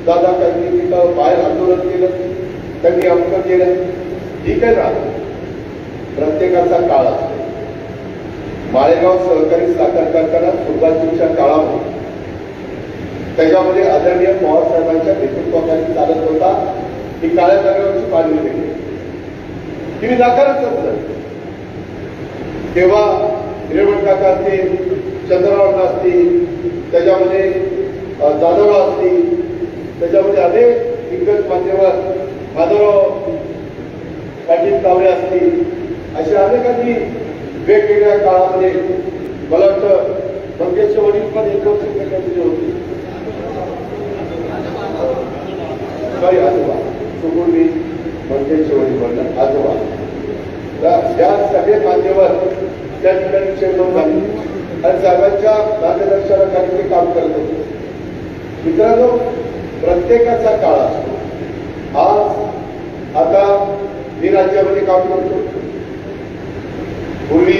दादा त्यांनी तिथं बाहेर आंदोलन केलं, त्यांनी अमकं केलं. ठीक आहे ना, प्रत्येकाचा काळ असतो. माळेगाव सहकारी साखर कारखाना सुरुवातीच्या काळामध्ये त्याच्यामध्ये आदरणीय पवार साहेबांच्या नेतृत्वाखाली चालत होता. ही काळ्या जागेवरची पाणी वेगळी तुम्ही नाकारच असत. तेव्हा हिरेमठ काका असतील, चंद्रराव असतील, त्याच्यामध्ये जाधव असतील, त्याच्यामध्ये अनेक दिग्गज मान्यवर माधवराव पाटील तावरे असतील, अशा अनेकांनी वेगवेगळ्या काळामध्ये मला वाटतं मंगेशचे वडील पण 1 वर्ष केंद्रामध्ये होते. काही आजोबा सुगुरवी मंगेशचे वडील म्हणलं आजोबा या सगळे मान्यवर त्या ठिकाणी चेअरमन झाले आणि साहेबांच्या मार्गदर्शनाखाली ते काम करत होते. मित्रांनो, प्रत्येकाचा काळ असतो. आज आता मी राज्यामध्ये काम करतो. पूर्वी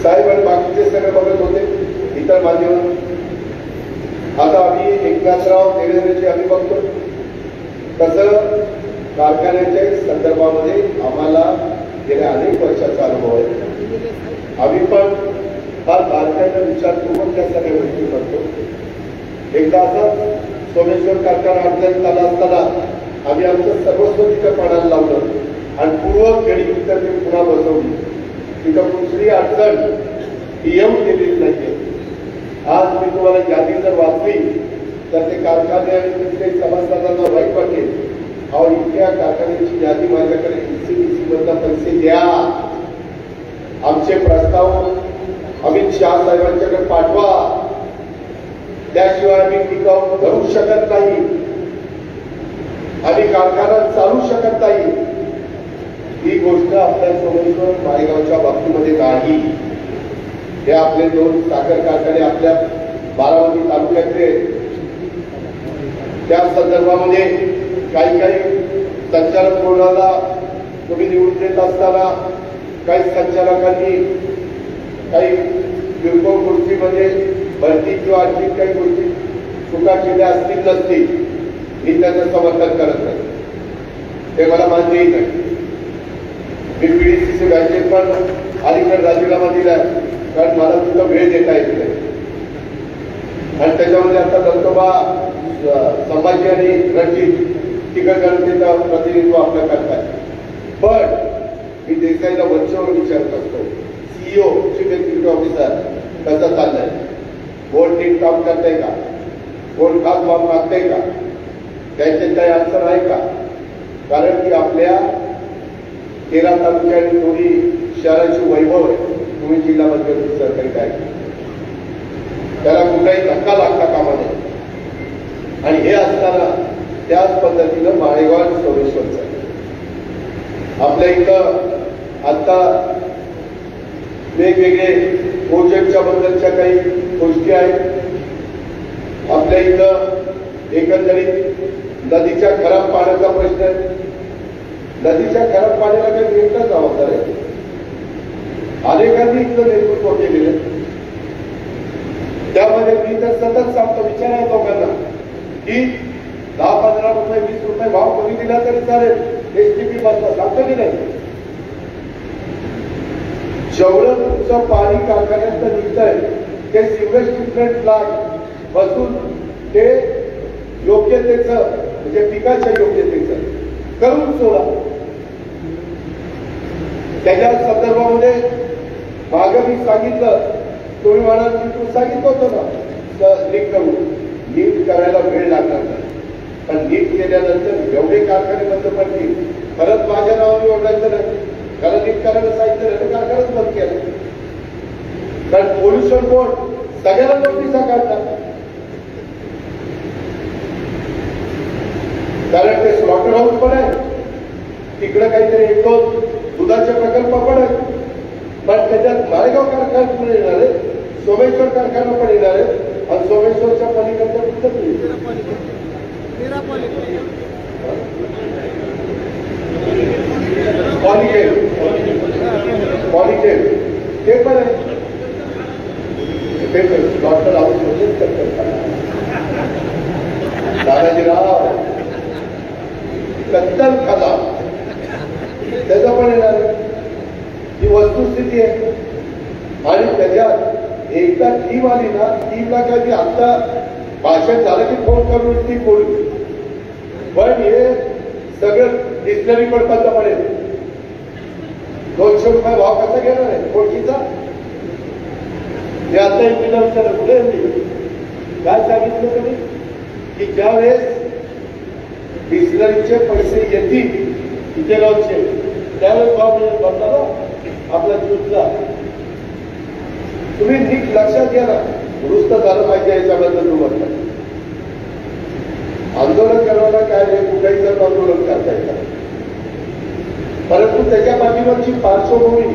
साहेब आणि बाकीचे सगळे बघत होते इतर माध्यम. आता आम्ही एकनाथराव देवेंद्रजी आम्ही बघतो. तसं कारखान्याच्या संदर्भामध्ये आम्हाला गेल्या अनेक वर्षाचा अनुभव आहे. आम्ही पण फार बारकाईने विचारपूर्वक त्या सगळ्या गोष्टी करतो. एकदा असं सोमेश्वर कारखाना अडचणीत आला असताना आम्ही आमचं सर्वस्व तिथं पाण्याला लावलं आणि पूर्व खेडी तिथं ते पुन्हा बसवली. तिथं कुठली अडचण ही येऊन गेलेली नाहीये. आज मी तुम्हाला यादी जर वाचली तर ते कारखाने आणि तिथले सभासदांना वाईट वाटेल. अहो, इतक्या कारखान्याची यादी माझ्याकडे ECDC मधला पैसे द्या, आमचे प्रस्ताव अमित शहा साहेबांच्याकडे पाठवा, त्याशिवाय आम्ही टिकाऊ धरू शकत नाही, आम्ही कारखाना चालू शकत नाही. ही गोष्ट आपल्या सोमेश्वर माळेगावच्या बाबतीमध्ये नाही. हे आपले 2 साखर कारखाने आपल्या बारामती तालुक्यातले, त्या संदर्भामध्ये काही संचालक बोर्डाला तुम्ही निवडून देत असताना काही संचालकांनी काही किरकोळ गोष्टीमध्ये भरती किंवा आणखी काही गोष्टी चुका केल्या असतील नसतील, मी त्याचं समर्थन करत नाही. ते मला मान्यही नाही. मी PDCC बँकेत पण अलीकडे राजीनामा दिला कारण मला तिथं वेळ देता येत नाही. आणि त्याच्यामध्ये आता दत्तोबा संभाजी आणि रणजित तिघं जनतेचं प्रतिनिधित्व आपलं करतात. पण मी देसाईला वरच्यावर विचारत असतो, CEO चीफ एक्झिक्युटिव्ह ऑफिसर कसं चाललंय, कोण नीट काम करताय का, कोण खास काम मागताय का, त्याचे काही आन्सर आहे का. कारण की आपल्या 13 तालुक्या आणि थोडी शहराची वैभव आहे. तुम्ही जिल्हा मध्यवर्ती सरकारी काय त्याला कुठलाही धक्का लागता कामा नये. आणि हे असताना त्याच पद्धतीनं माळेगाव आणि सोमेश्वरचं आपल्या इथं आता वेगवेगळे प्रोजेक्टच्या बद्दलच्या काही गोष्टी आहेत. आपल्या इथं एकंदरीत नदीच्या खराब पाण्याचा प्रश्न आहे. नदीच्या खराब पाण्याला काही एकटा जबाबदार आहे. अनेकांनी इथलं नेतृत्व केलेलं आहे. त्यामध्ये मी तर सतत सांगतो, विचार आहे लोकांना की 10-15 रुपये 20 रुपये भाव कमी दिला तरी चालेल, एसटीपी बसला सांगतो की नाही. जेवढं तुमचं पाणी कारखान्यात निघतंय ते सिवेज ट्रीटमेंट प्लांट बसून ते योग्यतेचं म्हणजे पिकाच्या योग्यतेचं करून सोडा. त्याच्या संदर्भामध्ये मागं मी सांगितलं, तुम्ही म्हणाल की तू सांगितलं होतं ना नीट करून. नीट करायला वेळ लागणार नाही, पण नीट केल्यानंतर एवढे कारखाने बंद पडतील. खरंच माझ्या नावाने ओरडायचं नाही, कारण नीट करायला सांगितलं नाही तर कारखानाच बंद केलं. कारण पोल्युशन बोर्ड सगळ्याला नोटिसा काढतात, कारण ते स्लॉटर हाऊस पण आहे तिकडे, काहीतरी 1-2 दुधाचे प्रकल्प पण आहेत. पण त्याच्यात माळेगाव कारखाना पण येणार आहे, सोमेश्वर कारखाना पण येणार आहे, आणि सोमेश्वरच्या पलीकडच्या कुठं पॉलिकेल ते पण आहे. ते डॉक्टर हाऊस मध्येच करतात. दादाजीराव कत्तल खाना त्याचा पण येणार आहे. ही वस्तुस्थिती आहे. आणि त्याच्यात एकदा टीम आली ना, टीमला काय आता भाषण झालं की फोन करून ती बोलली, पण हे सगळं डिस्टरी पण बंद पडेल. 200 रुपये भाव कसा घेणार आहे कोळशीचा? हे आता एकदा विचारलं कुठे काय सांगितलं तुम्ही की ज्यावेळेस डिस्टरीचे पैसे येतील इथे लॉन्चचे त्यावेळेस भाव बदला आपला दूधचा. तुम्ही नीट लक्षात घ्या ना, दुरुस्त झालं पाहिजे याच्याबद्दल तुम्हाला. आंदोलन करायला काय नाही, कुठेही जर आंदोलन करता येतात, परंतु त्याच्या पाठीमागची पार्श्वभूमी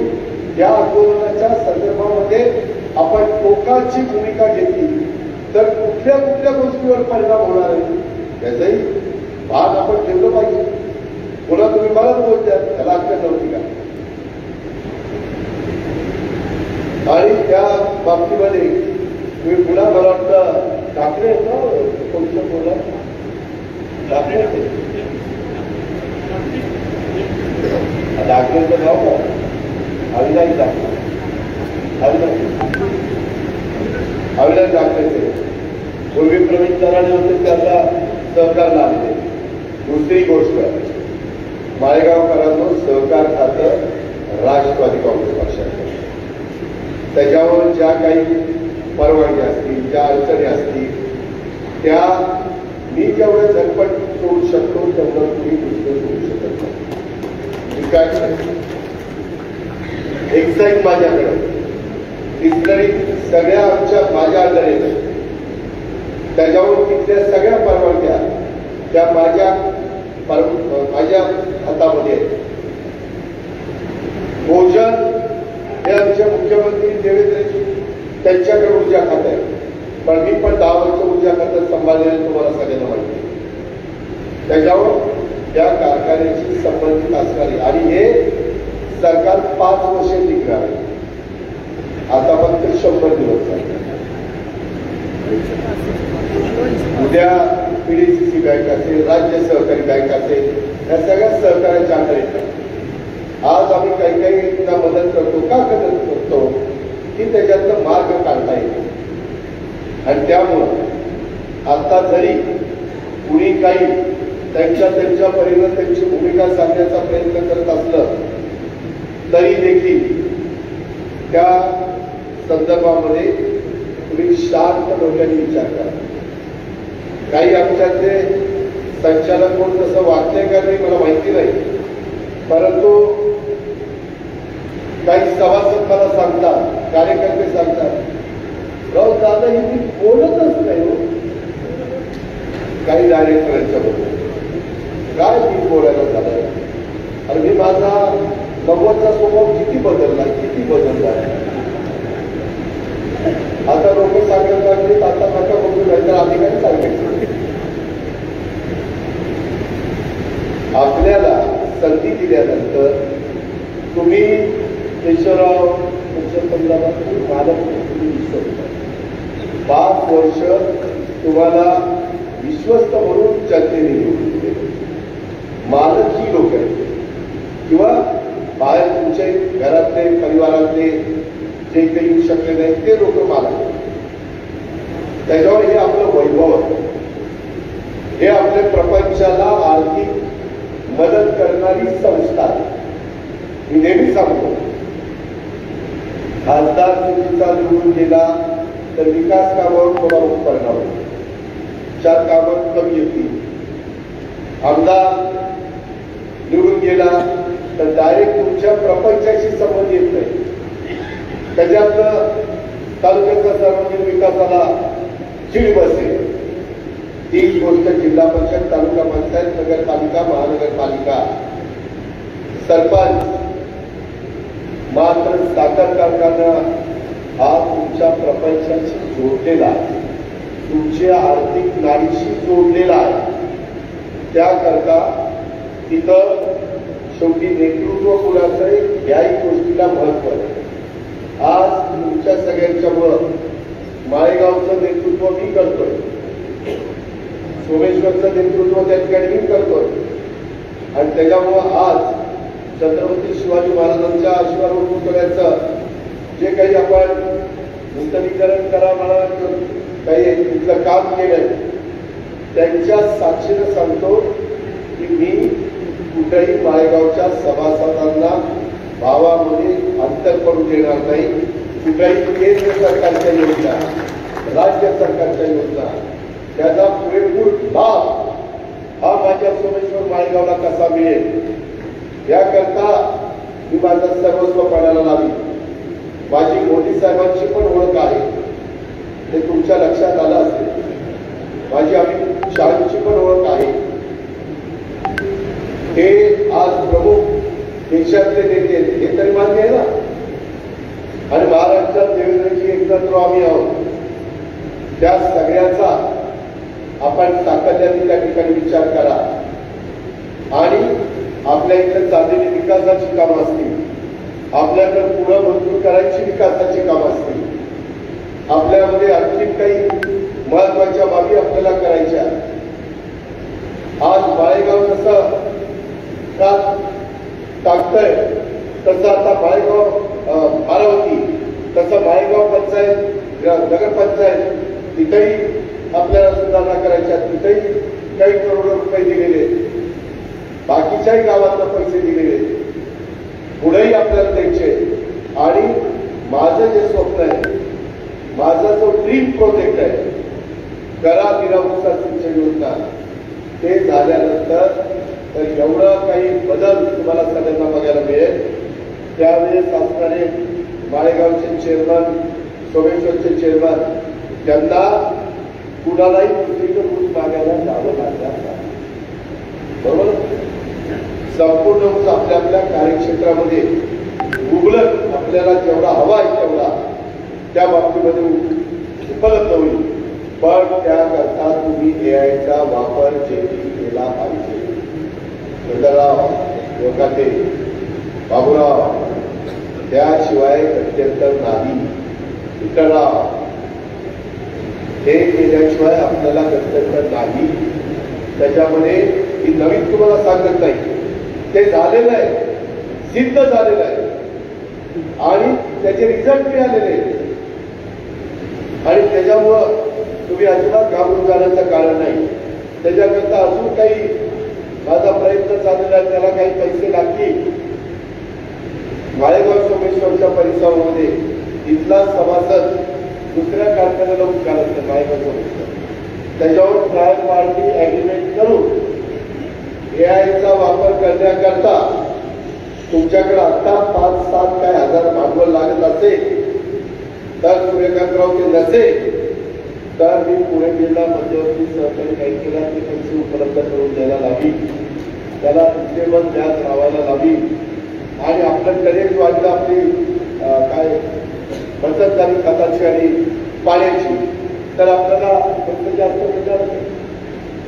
या आंदोलनाच्या संदर्भामध्ये आपण टोकाची भूमिका घेतली तर कुठल्या कुठल्या गोष्टीवर परिणाम होणार आहे याचंही भाग आपण ठेवलं पाहिजे. पुन्हा तुम्ही मला बोलत्या त्याला अक्कल नव्हती का? आणि त्या बाबतीमध्ये तुम्ही पुन्हा मला वाटतं ठाकरे कोणतं बोला ठाकरे ठाकरेचं नाव का? अविनाश ठाकरे. अविनाश ठाकरे पूर्वी प्रवीण तराणे होते, त्यांना सहकारला आले. दुसरी गोष्ट, माळेगावकरांनो सहकार खातं राष्ट्रवादी काँग्रेस पक्षाचं, त्याच्यावर ज्या काही परवानग्या असतील, ज्या अडचणी असतील त्या मी जेवढं झटपट सोडू शकतो तेवढं तुम्ही दुसरं सोडू शकत नाही. काय एक्साईज माझ्याकडे, डिस्टरी सगळ्या आमच्या माझ्या अंडर येतात, त्याच्यावर तिथल्या सगळ्या परवानग्या त्या माझ्या हातामध्ये आहेत. भोजन हे आमचे मुख्यमंत्री देवेंद्रजी त्यांच्याकडे ऊर्जा खातं आहे, पण मी पण 10 वर्ष ऊर्जा खातं सांभाळलेलं तुम्हाला सगळ्यांना माहिती आहे. त्याच्यावर त्या कारखान्याशी संबंधित असणारी, आणि हे सरकार 5 वर्ष टिकणार आहे. आता फक्त 100 दिवस झाले. उद्या पीडीसीसी बँक असेल, राज्य सहकारी बँक असेल, या सगळ्या सहकार्याच्या अंडर येतात. आज आम्ही काही काही मदत करतो का करतो की त्याच्यातनं मार्ग काढता येतो. आणि त्यामुळं आता जरी कुणी काही त्यांच्या परीनं त्यांची भूमिका सांगण्याचा प्रयत्न करत असलं तरी देखील त्या संदर्भामध्ये तुम्ही शांत डोक्याने विचार करा. काही आमच्यातले संचालक कोण तसं वागतंय का नाही मला माहिती नाही, परंतु काही सभासद मला सांगतात, कार्यकर्ते सांगतात, राव दादा ही मी बोलतच नाही हो. काही डायरेक्टरांच्या बद्दल काय मी बोलायला झालं. आणि मी माझा 90चा स्वभाव किती बदलला. आता लोक सांगत लागले आता नका बघू नाही तर आधी काय सांगायचं. आपल्याला संधी दिल्यानंतर तुम्ही केशवराव पुरुषोत्तमला मालक तुम्ही विश्वस्त 5 वर्ष तुम्हाला विश्वस्त म्हणून जनतेने निवडून दिले. मालक ही लोक आहेत किंवा बाहेर तुमचे घरातले परिवारातले जे काही येऊ शकले नाही ते लोक मालक. त्याच्यावर हे आपलं वैभव आहे. हे आपल्या प्रपंचाला आर्थिक मदत करणारी संस्था आहे. मी नेहमी सांगतो खासदार चुकीचा निवडून गेला तर विकास कामावर थोडा बहुत परिणाम होतो. 4 कामं कमी येतील. आमदार निवडून गेला तर डायरेक्ट तुमच्या प्रपंचाशी संबंध येत नाही. त्याच्यातलं तालुक्याचा सर्वांगीण विकासाला चिड बसेल. तीच गोष्ट जिल्हा परिषद, तालुका पंचायत, नगरपालिका, महानगरपालिका, सरपंच. मात्र साखर कारखाना हा तुमच्या प्रपंचाशी जोडलेला आहे, तुमच्या आर्थिक नाडीशी जोडलेला आहे. त्याकरता तिथं शेवटी नेतृत्व कुणाचं याही गोष्टीला महत्व आहे. आज तुमच्या सगळ्यांच्यामुळं माळेगावचं नेतृत्व मी करतोय, सोमेश्वरचं नेतृत्व त्या ठिकाणी मी करतोय आणि त्याच्यामुळं आज छत्रपती शिवाजी महाराजांच्या आशीर्वाद पुतळ्याचं जे काही आपण नूतनीकरण करा म्हणा काही तिथलं काम केलंय त्यांच्या साक्षीनं सांगतो की मी कुठेही माळेगावच्या सभासदांना भावामध्ये अंतर पडू देणार नाही. कुठेही केंद्र सरकारच्या योजना, राज्य सरकारच्या योजना त्याचा पुरेपूर लाभ हा माझ्या सोमेश्वर माळेगावला कसा मिळेल याकरता मी माझं सर्वस्व पणाला लावी. माझी मोदी साहेबांची पण ओळख आहे, ते तुमच्या लक्षात आलं असेल. माझी अमित शहाची पण ओळख आहे. हे आज प्रमुख देशातले नेते हे तरी मान्य आहे ना. आणि महाराष्ट्रात देवेंद्रजी एकत्र आम्ही आहोत. त्या सगळ्याचा आपण सातत्याने त्या ठिकाणी विचार करा आणि आपल्या इकडे चाललेली विकासाची कामं असतील, आपल्याकडे पुढं मंजूर करायची विकासाची कामं असतील, आपल्यामध्ये आणखी काही महत्वाच्या बाबी आपल्याला करायच्या. आज माळेगाव जसं का टाकतंय तसं आता माळेगाव बारामती, तसं माळेगाव पंचायत, नगरपंचायत तिथेही आपल्याला सुधारणा करायच्या. तिथेही काही करोड रुपये दिलेले, बाकीच्याही गावांना पैसे दिलेले, पुढेही आपल्याला द्यायचे. आणि माझं जे स्वप्न आहे, माझा जो ड्रीम प्रोजेक्ट आहे करा विरामुसा सिंचन योजना, ते झाल्यानंतर तर एवढं काही बदल तुम्हाला सगळ्यांना बघायला मिळेल. त्यावेळेस असणारे माळेगावचे चेअरमन, सोमेश्वरचे चेअरमन त्यांना कुणालाही दुसरीकडे ऊस मागायला जावं लागणार नाही. बरोबर. संपूर्ण ऊस आपल्या आपल्या कार्यक्षेत्रामध्ये मुबलक आपल्याला जेवढा हवा आहे तेवढा त्या बाबतीमध्ये उपलब्ध होईल. पण त्याकरता तुम्ही एआयचा वापर जेही केला पाहिजे. सुंदरराव, योगाते, बाबूराव, त्याशिवाय गत्यंतर नाही. विठ्ठलराव, हे केल्याशिवाय आपल्याला गत्यंतर नाही. त्याच्यामध्ये ही नवीन तुम्हाला सांगत नाही, ते झालेलं आहे, सिद्ध झालेलं आहे आणि त्याचे रिझल्ट मिळालेले आणि त्याच्यामुळं तुम्ही अजिबात घाबरून जाण्याचं कारण नाही. त्याच्याकरता अजून काही माझा प्रयत्न चाललेला आहे. त्याला काही पैसे लागतील. माळेगाव सोमेश्वरच्या परिसरामध्ये इथला सभासद दुसऱ्या कारखान्याला उचलत माळेगाव सोमेश्वर, त्याच्यावर ट्रायल पार्टी अग्रीमेंट करून एआयचा वापर करण्याकरता तुमच्याकडे आता 5-7 काय हजार भांडवल लागत असेल तर सूर्यकांतराव ते नसेल तर मी पुणे जिल्हा मध्यवर्ती सहकारी बँकेला ते पैसे उपलब्ध करून द्यायला लावी. त्याला रिटेबल व्याज लावायला लावी आणि आपलं कनेक्ट वाढलं. आपली काय बचत झाली खताची आणि पाण्याची, तर आपल्याला फक्त जास्त मिळणार नाही.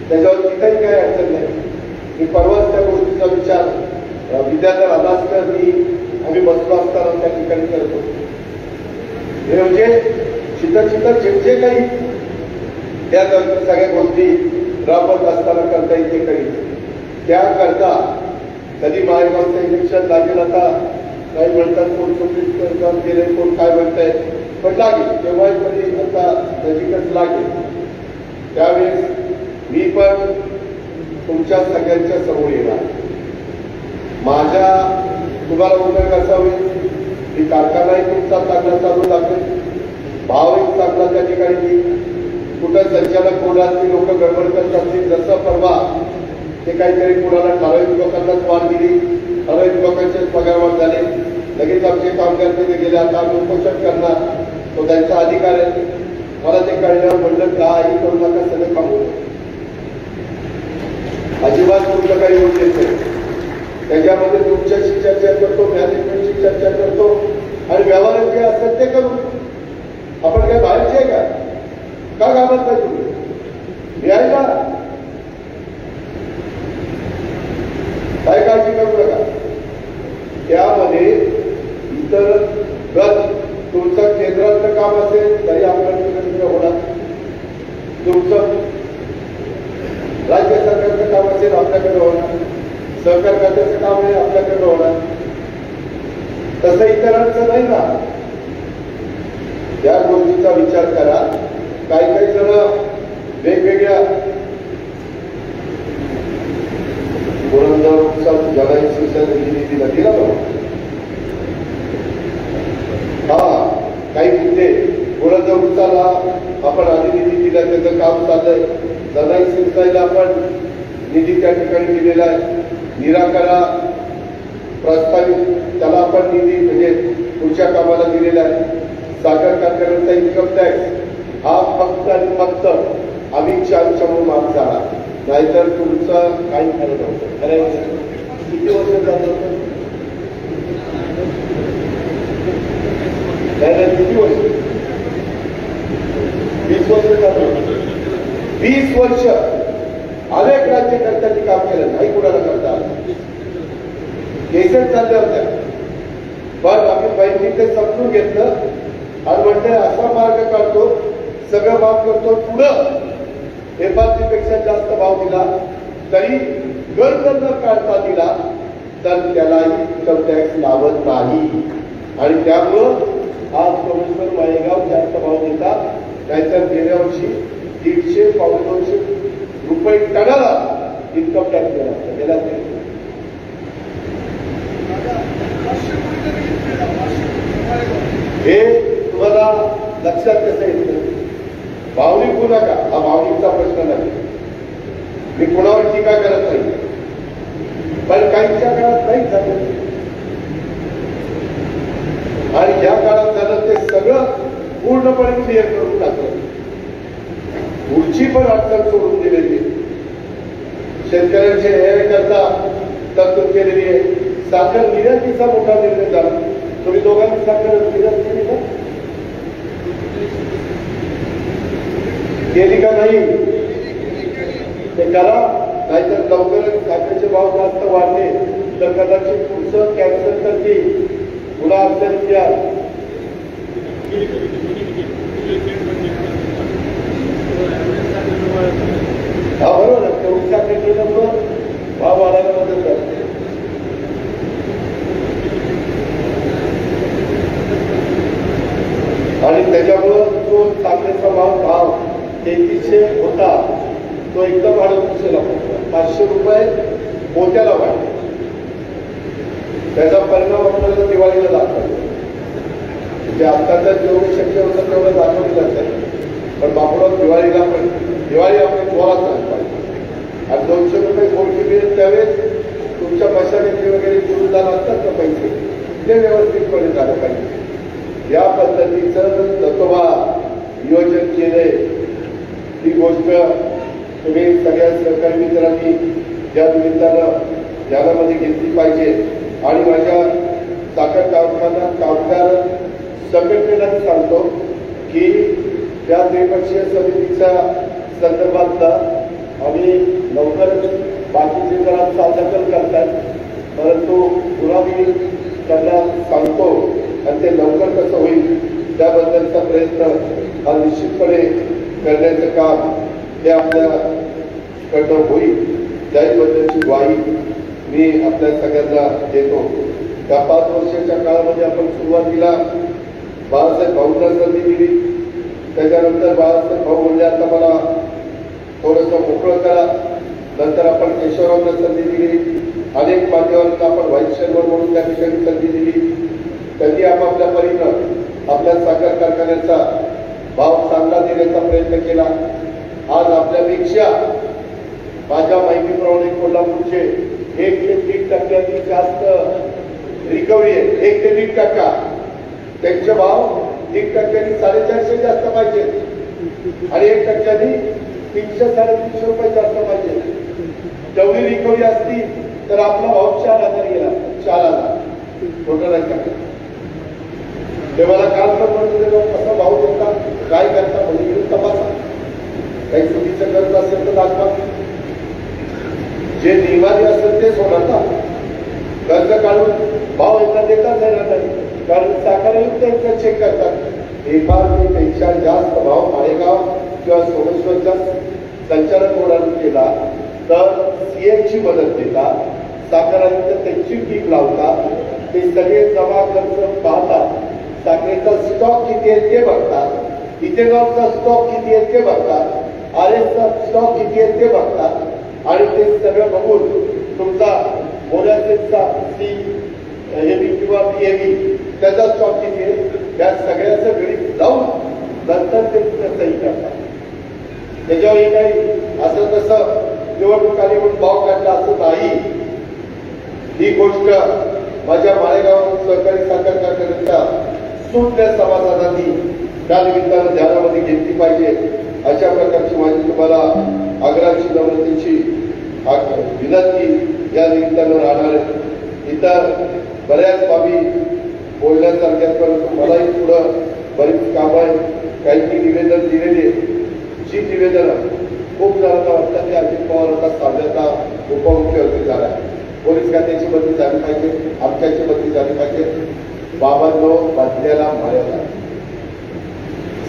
त्याच्यावर काही अडचण नाही. मी परवाच त्या गोष्टीचा विचार उद्या जर आला असतं की आम्ही बसलो असताना त्या ठिकाणी करतो. हे म्हणजे चित्र जे काही त्या सगळ्या गोष्टी राबवत असताना करता येते करी. त्याकरता कधी माळेगावचं इलेक्शन लागेल, आता काही म्हणतात कोण सुप्रीम गेले, कोण काय म्हणताय, पण लागेल तेव्हा कधी आता नजीकच लागेल. त्यावेळेस मी पण तुमच्या सगळ्यांच्या समोर येणार. माझ्या तुम्हाला उपयोग असा होईल की कारखानाही तुमचा चांगला चालू लागेल, भावही चांगला त्या ठिकाणी, कुठं संचालक कोणाची लोक गडबड करत असतील, जसं परवा ते काहीतरी कोणाला ठराविक लोकांनाच वाढ दिली, ठराविक लोकांचेच पगारवाढ झाले, लगेच आमचे कामगार तिथे गेले, आता आम्ही उपोषण करणार, तो त्यांचा अधिकार आहे. मला ते कळल्यावर म्हणलं काही करू नका, सगळं थांबवलं. अजिबात तुमचं काही उद्देश नाही. त्याच्यामध्ये तुमच्याशी चर्चा करतो, मॅनेजमेंटची चर्चा करतो आणि व्यवहारात जे असतात ते करू. आपण काय बाहेरचे आहे का गावात नाही तुम्ही यायला काय काळजी करू नका. त्यामध्ये इतर गट तुमचं केंद्रातलं काम असेल तरी आपल्याला होणार, तुमचं राज्य सरकारचं काम असेल आपल्याकडे होणार, सहकार खात्याचं काम आहे आपल्याकडे होणार. तसं इतरांचं नाही ना. या गोष्टीचा विचार करा. काही जण वेगवेगळ्या जगाई शिक्षण निधीला दिला बघा. हा काही मुद्दे गुणजवळचाला आपण आधी निधी दिला, त्याचं काम चाललंय. जगाई सिंचाईला आपण निधी त्या ठिकाणी दिलेला आहे. निराकरा प्रस्तावित त्याला आपण निधी म्हणजे पुढच्या कामाला दिलेला आहे. साखर कारखान्याचा इन्कम टॅक्स हा फक्त आणि फक्त अमित शहाच्यामुळे माफ झाला, नाहीतर तुमचं काही खरं नव्हतं. अरे किती वर्ष झालं होतं? किती वर्ष? 20 वर्ष झालं. 20 वर्ष अनेक राज्यकर्त्यांनी काम केलं, नाही कुणाला करता आलं. केसेस चालल्या होत्या, पण आम्ही पहिली ते समजून घेतलं आणि म्हणते असा मार्ग काढतो, सगळं माफ करतो. पुढं एफआरपीपेक्षा जास्त भाव दिला तरी गट न काढता दिला तर त्यालाही इन्कम टॅक्स लावत नाही. आणि त्यामुळं आज कमिशनर माळेगाव जास्त भाव देतात, नाहीतर गेल्या वर्षी 150-200 रुपये टनाला इन्कम टॅक्स दिला गेला. हे तुम्हाला लक्षात कसं येतं? भावनिक होऊ नका, हा भावनिकचा प्रश्न नाही. मी कोणावर टीका करत नाही, पण काहीच्या काळात नाही झालं आणि ज्या काळात झालं ते सगळं पूर्णपणे क्लिअर करून टाकलं. पुढची पण अडचण सोडून दिलेली आहे. शेतकऱ्यांचे हे करता तरतूद केलेली आहे. साखर निर्यातीचा मोठा निर्णय झाला. तुम्ही दोघांनी साखर निर्यात केली का? केली का नाही? ते करा, नाहीतर लवकरच साखरेचे भाव जास्त वाढले तर कदाचित पुढचं कॅन्सल करतील. पुन्हा असेल त्या हा बरोबर आहे. तेवढी साखर केल्यामुळं भाव वाढायला मदत करते. आणि त्याच्यामुळं तो साखरेचा भाव 3300 होता, तो एकदम 3800 ला पोहोचला. 500 रुपये पोत्याला वाढले. त्याचा परिणाम आपल्याला दिवाळीला दाखवला. म्हणजे आत्ताच्या जेवढं शक्य होतं तेवढं दाखवलं जातं, पण बापडा दिवाळीला पण दिवाळी आपण जोरात दाखवायची. आणि 200 रुपये कोटी मिळेल त्यावेळेस तुमच्या मशागती वगैरे सुरू झाला असतात ना पैसे, ते व्यवस्थितपणे झालं पाहिजे. या पद्धतीचं तत्वा नियोजन केले. ही गोष्ट तुम्ही सगळ्या सहकारी मित्रांनी या निमित्तानं यामध्ये घेतली पाहिजे. आणि माझ्या साखर कारखाना कामगार संघटनेला सांगतो की त्या द्विपक्षीय समितीच्या संदर्भातला आम्ही लवकरच बाकीचे जरा चालढकल करतात, परंतु पुन्हा मी त्यांना सांगतो आणि ते लवकर कसं होईल त्याबद्दलचा प्रयत्न हा निश्चितपणे करण्याचं काम हे आपल्याकडनं होईल, त्याबद्दलची ग्वाही मी आपल्या सगळ्यांना देतो. त्या 5 वर्षाच्या काळामध्ये आपण सुरुवातीला बाळासाहेब भाऊंना संधी दिली, त्याच्यानंतर बाळासाहेब भाऊ म्हणजे आता मला थोडंसं मोकळं करा, नंतर आपण केशवरावांना संधी दिली, अनेक मान्यवरांना आपण व्हाईस चेअरमन म्हणून त्या ठिकाणी संधी दिली. त्यांनी आपापल्या परीनं आपल्या साखर कारखान्याचा भाव चांगला देण्याचा प्रयत्न केला. आज आपल्यापेक्षा माझ्या माहितीप्रमाणे कोल्हापूरचे 1 ते 1.5% जास्त रिकव्हरी आहे. 1 ते 1.5%. त्यांचे भाव 1% 450 जास्त पाहिजे आणि 1% 300-350 रुपये जास्त पाहिजे. तेवढी रिकव्हरी असती तर आपला भाव 4,000 गेला. 4,000 टोटल आहे. ते मला काल पण म्हणतो कसा भाव देता, काय करता, म्हणजे तपासा, काही चुकीचं करत असेल तर दाखवा. जे नियमाने असेल तेच होणार ना. कर्ज काढून भाव एकदा देताच येणार नाही, कारण साखर आयुक्त एकदा चेक करतात. पेक्षा जास्त भाव माळेगाव किंवा सोमेश्वरच्या संचालक बोर्डाने केला तर सीएची मदत देतात, साखर आयुक्त त्यांची टीम लावतात, ते सगळे जमा खर्च पाहतात, साखरेचा स्टॉक किती आहे ते बघतात, इथेनॉलचा स्टॉक किती आहे ते बघतात, आरएसचा स्टॉक किती आहे ते बघतात आणि ते सगळं बघून तुमचा मोलॅसिसचा हेवी किंवा बीएबी त्याचा स्टॉक किती आहे त्या सगळ्याचं गणित लावून नंतर ते सही करतात. त्याच्यावर काही असं तसं निवडणूक आली म्हणून भाव काढला असं नाही. ही गोष्ट माझ्या माळेगाव सहकारी साखर कारखान्याच्या सुज्ञ सभासदांनी त्या निमित्तानं ध्यानामध्ये घेतली पाहिजे. अशा प्रकारची माझी तुम्हाला आग्रहाची नम्रतेची विनंती या निमित्तानं राहणार आहे. इतर बऱ्याच बाबी बोलण्यासारख्या, परंतु मलाही पुढं बरीच कामं आहे. काही निवेदन दिलेले जी निवेदनं खूप जणांना वाटतं की अजित पवार आता साध्याचा उपमुख्यमंत्री झाला, पोलीस खात्याची बदली झाली पाहिजे, आमच्याची बदली झाली पाहिजे. बाबांनो, बदल्याला मर्यादा,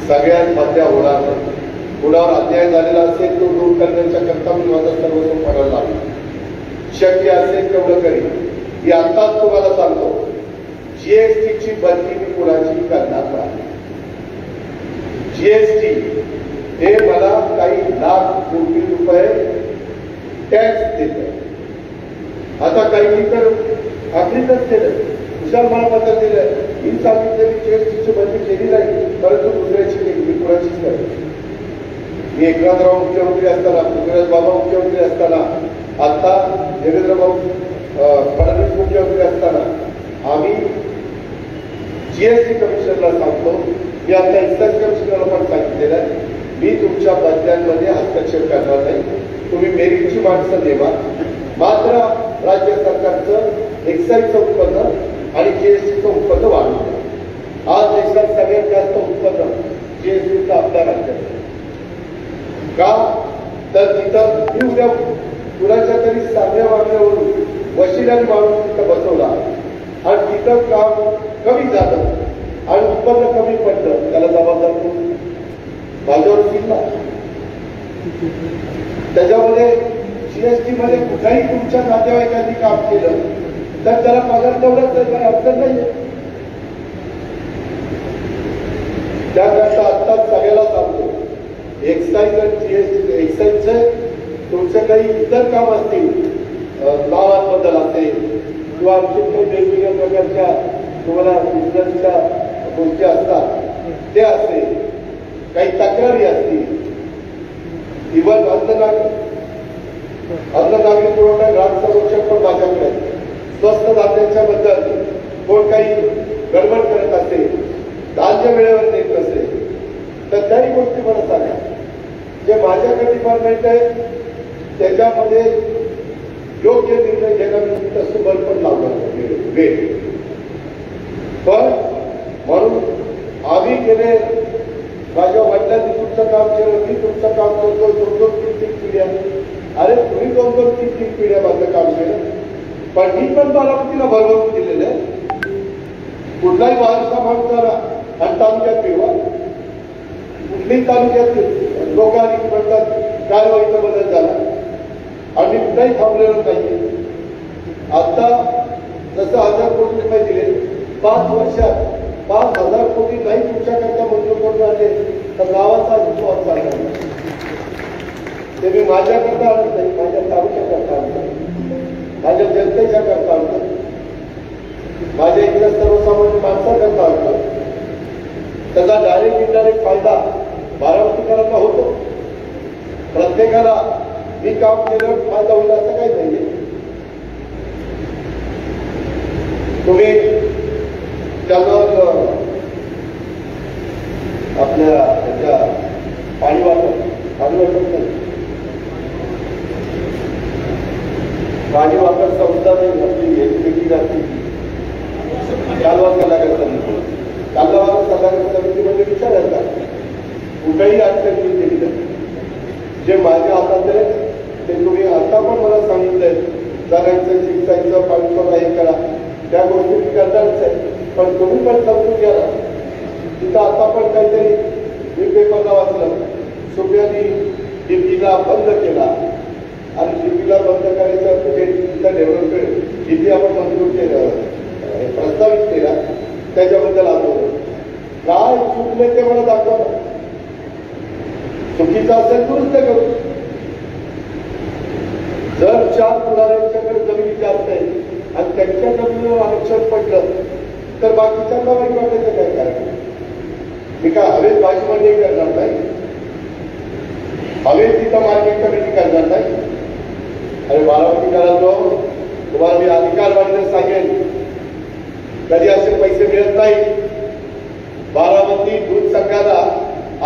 सगळ्यात बदल्या होणार नाही. कुणावर अन्याय झालेला असेल तो दूर करण्याच्या करता मी माझा सर्वस्व करायला लागलो. शक्य असेल तेवढं करीन. मी आताच तुम्हाला सांगतो, जीएसटीची बदली मी कुणाची करणार नाही. जीएसटी हे मला काही लाख कोटी रुपये टॅक्स देत. आता काही तर आखरीतच केलं, हुशार मला पत्र दिलं, मी सांगितलं की जीएसटीची बदली केली नाही, परंतु दुसऱ्याची केली, मी कुणाचीच करतो. मी एकनाथराव मुख्यमंत्री असताना, पृथ्वीराज बाबा मुख्यमंत्री असताना, आता देवेंद्रभाऊ फडणवीस मुख्यमंत्री असताना आम्ही जीएसटी कमिशनरला सांगतो. मी आता एक्साईज कमिशनरला पण सांगितलेलं आहे, मी तुमच्या बदल्यांमध्ये हस्तक्षेप करणार नाही. तुम्ही मेरिटची माणसं देवा, मात्र राज्य सरकारचं एक्साईजचं उत्पन्न आणि जीएसटीचं उत्पन्न वाढवलं. आज देशात सगळ्यात जास्त उत्पन्न जीएसटीचं आपल्या राज्यात. का तर तिथं मी उद्या कुणाच्या तरी साध्या मागण्यावरून वशिल्याने माणूस तिथं बसवला आणि तिथं काम कमी झालं आणि उत्पन्न कमी पडलं, त्याला जबाबदार माझ्यावर दिला. त्याच्यामध्ये जीएसटी मध्ये कुठल्याही तुमच्या नातेवाईकांनी काम केलं तर त्याला पगार तेवढाच काही अडचण नाहीये. त्याकरता आत्ताच सगळ्याला सांगतो, एक्साईज आणि जीएसटी, एक्साईजचे तुमचे काही इतर काम असतील, नावांबद्दल असेल किंवा आमचे काही वेगवेगळ्या प्रकारच्या तुम्हाला बिझनेसच्या गोष्टी असतात ते असेल, काही तक्रारी असतील, इव्हन अन्न नागरी पुरवठा ग्राहक संरक्षण पण माझ्याकडे आहे. स्वस्त धान्याच्या बद्दल कोण काही गडबड करत असेल, धान्य वेळेवर देत नसेल तर त्याही गोष्टी मला सांगा. जे माझ्याकडे डिपार्टमेंट आहे त्याच्यामध्ये योग्य निर्णय घेणं मी तसं बल पण लावणार वेळ. पण म्हणून आम्ही गेले, माझ्या वडिलांनी तुमचं काम केलं, मी तुमचं काम करतो, 2-2, 3-3 पिढ्या. अरे तुम्ही 2-2, 3-3 पिढ्या माझं काम केलं, पण मी पण बारामतीला भरभरून दिलेलं आहे. कुठलाही वारसा माणसाला आणि तालुक्यात फिरवा, कुठल्याही तालुक्यात लोक आली म्हणतात कारवाईचा बदल झाला आणि कुठलाही थांबलेलं नाही. आता जसं 1000 कोटी रुपये दिले 5 वर्षात 5000 कोटी नाही तुमच्याकरता मंजूर करून आले तर गावाचा विश्वास चालला. ते मी माझ्याकरता आणत नाही, माझ्या तालुक्याकरता आणतो, माझ्या जनतेच्या करता आणतो, माझ्या इथल्या सर्वसामान्य माणसाकरता आणतो. त्याचा डायरेक्ट इनडायरेक्ट फायदा बारामतीकरांना होतो. प्रत्येकाला मी काम केल्यावर फायदा होईल असं काही नाहीये. तुम्ही त्यावर आपल्या त्याच्या पाणी वाटप नाही, पाणी वापर संस्था आपली एकमेकी जाती कालवा सल्लागार समिती, कालवा सल्लागार समितीमध्ये विचारायचा कुठेही अडचण केली नाही. जे माझ्या हातात आहे ते तुम्ही आता पण मला सांगितलंय, जगायचं शिकायचं पाणीपुरवठा हे करा, त्या गोष्टी मी करणारच आहे. पण तुम्ही पण समजून घ्या ना, तिथं आता पण काहीतरी मी पेपरला वाचलं, सुप्रियानी डीपीला बंद केला आणि डीपीला बंद करायचं म्हणजे तिथं डेव्हलपमेंट किती आपण मंजूर केलं प्रस्तावित केला त्याच्याबद्दल आंदोलन काय चुकले ते मला दाखवा. चुकीचं असेल दुरुस्त करू. जर 4 पुढाऱ्यांच्याकडे जमिनी जास्त आहे आणि त्यांच्या जमिनीवर आरक्षण पडलं तर बाकीच्यांना वाईट वाटायचं काय कारण? मी काय हवेत भाजी मंडई करणार नाही, हवेत तिथं मार्केट कमिटी करणार नाही. अरे बारामतीकरांनो, तुम्हाला मी अधिकार वाटण्यास सांगेन, कधी असे पैसे मिळत नाही. बारामती दूध संघाला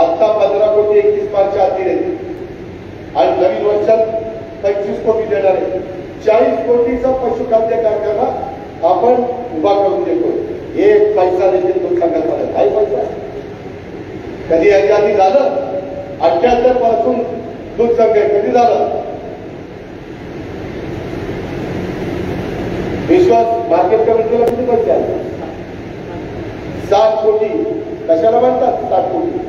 आता 15 कोटी 31 मार्च आतील आणि नवीन वर्षात 25 कोटी देणार आहे. 40 कोटीचा पशुखाद्य कारखाना आपण उभा करून देतो. 1 पैसा देखील दूध संघात आला काही पैसा कधी याच्या आधी झालं? 78 पासून दूध संघ कधी झालं? विश्वास मार्केट कमिटीला किती पैसे आले? 7 कोटी. कशाला म्हणतात 7 कोटी?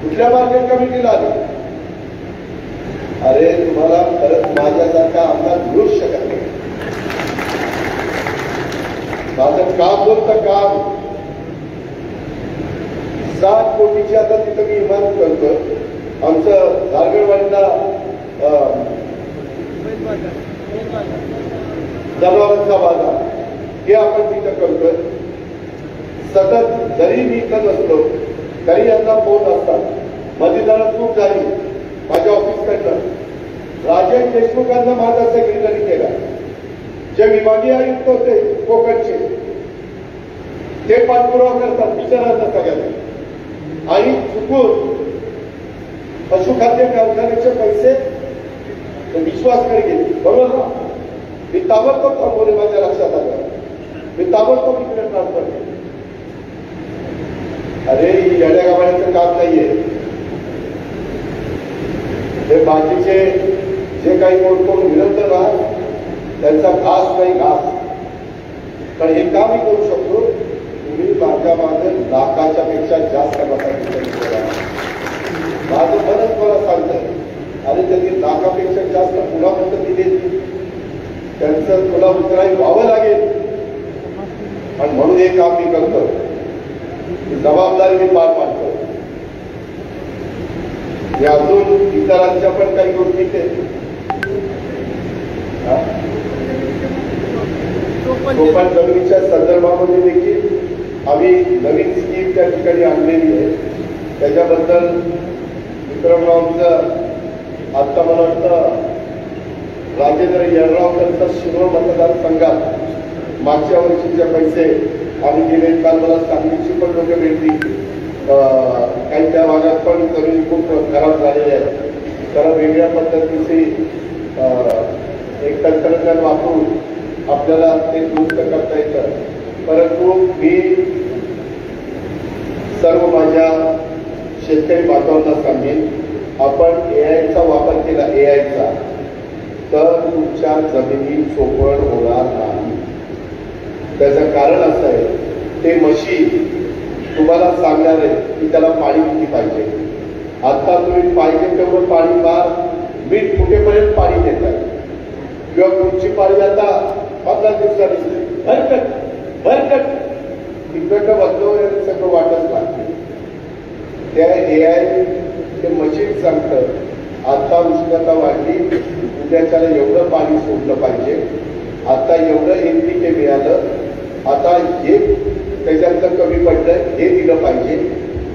कुठल्या मार्केट कमिटीला आले? अरे तुम्हाला खरंच माझ्यासारखा आमदार मिळूच शकत नाही. माझं काम बोलतं काम. 7 कोटीची आता तिथं मी इमारत करतो. आमचं झारगडवाडीला जनावरांचा बाजार हे आपण तिथं करतोय. सतत जरी मी इथं नसतो तरी यांना फोन असतात. मध्ये जरा चूक झाली माझ्या ऑफिसकडनं, राजेश देशमुखांना माझा सेक्रेटरी केला. जे विभागीय आयुक्त होते कोकणचे ते पाठपुरावा करतात विचारायचा सगळ्यांना आणि चुकून पशुखाद्य कारखान्याचे पैसे विश्वासकडे गेले. बरोबर ना? मी ताबडतोब थांबवले. माझ्या लक्षात आलं. मी ताबडतोब इकडे ट्रान्सफर केले. अरे येड्या गावाचं काम नाहीये. हे बाकीचे जे काही कोण विरोध ना त्यांचा घास नाही घास. पण हे काम मी करू शकतो. तुम्ही माझ्या मागे लाखाच्या पेक्षा जास्त मतांची माझं मनच मला सांगतं अरे त्यांनी लाखापेक्षा जास्त पुन्हा म्हणत दिले त्यांचं तुला उतराई व्हावं लागेल आणि म्हणून हे काम मी करतो. जबाबदारी मी पार पाडतो. अजून इतरांच्या पण काही गोष्टी कोकण जमिनीच्या संदर्भामध्ये देखील आम्ही नवीन स्कीम त्या ठिकाणी आणलेली आहे. त्याच्याबद्दल विक्रमरावचं आता मला वाटतं राजेंद्र येळरावकरचा शिरोळ मतदारसंघात मागच्या वर्षीचे पैसे आम्ही दिले. काल मला सांगलीची पण लोक भेटली. काही त्या भागात पण जमिनी खूप खराब झालेल्या आहेत. त्याला वेगळ्या पद्धतीचे एक तंत्रज्ञान वापरून आपल्याला ते दुरुस्त करता येतं. परंतु मी सर्व माझ्या शेतकरी बांधवांना सांगेन आपण एआयचा वापर केला. एआयचा तर तुमच्या जमिनी चोपड होणार नाही. त्याचं कारण असं आहे, ते मशीन तुम्हाला सांगणार आहे की त्याला पाणी किती पाहिजे. आता तुम्ही पाहिजे तेवढं पाणी फार मीठ फुटेपर्यंत पाणी देताय, किंवा तुमची पाणी आता 15 दिवसांनी भरकट तिकडनं बदलवण्याचं सगळं वाटच लागते. त्या AI ते मशीन सांगतं आता उष्णता वाढली, उद्याच्याला एवढं पाणी सोडलं पाहिजे, आता एवढं NPK मिळालं, आता हे त्याच्यातलं कमी पडलं हे दिलं पाहिजे.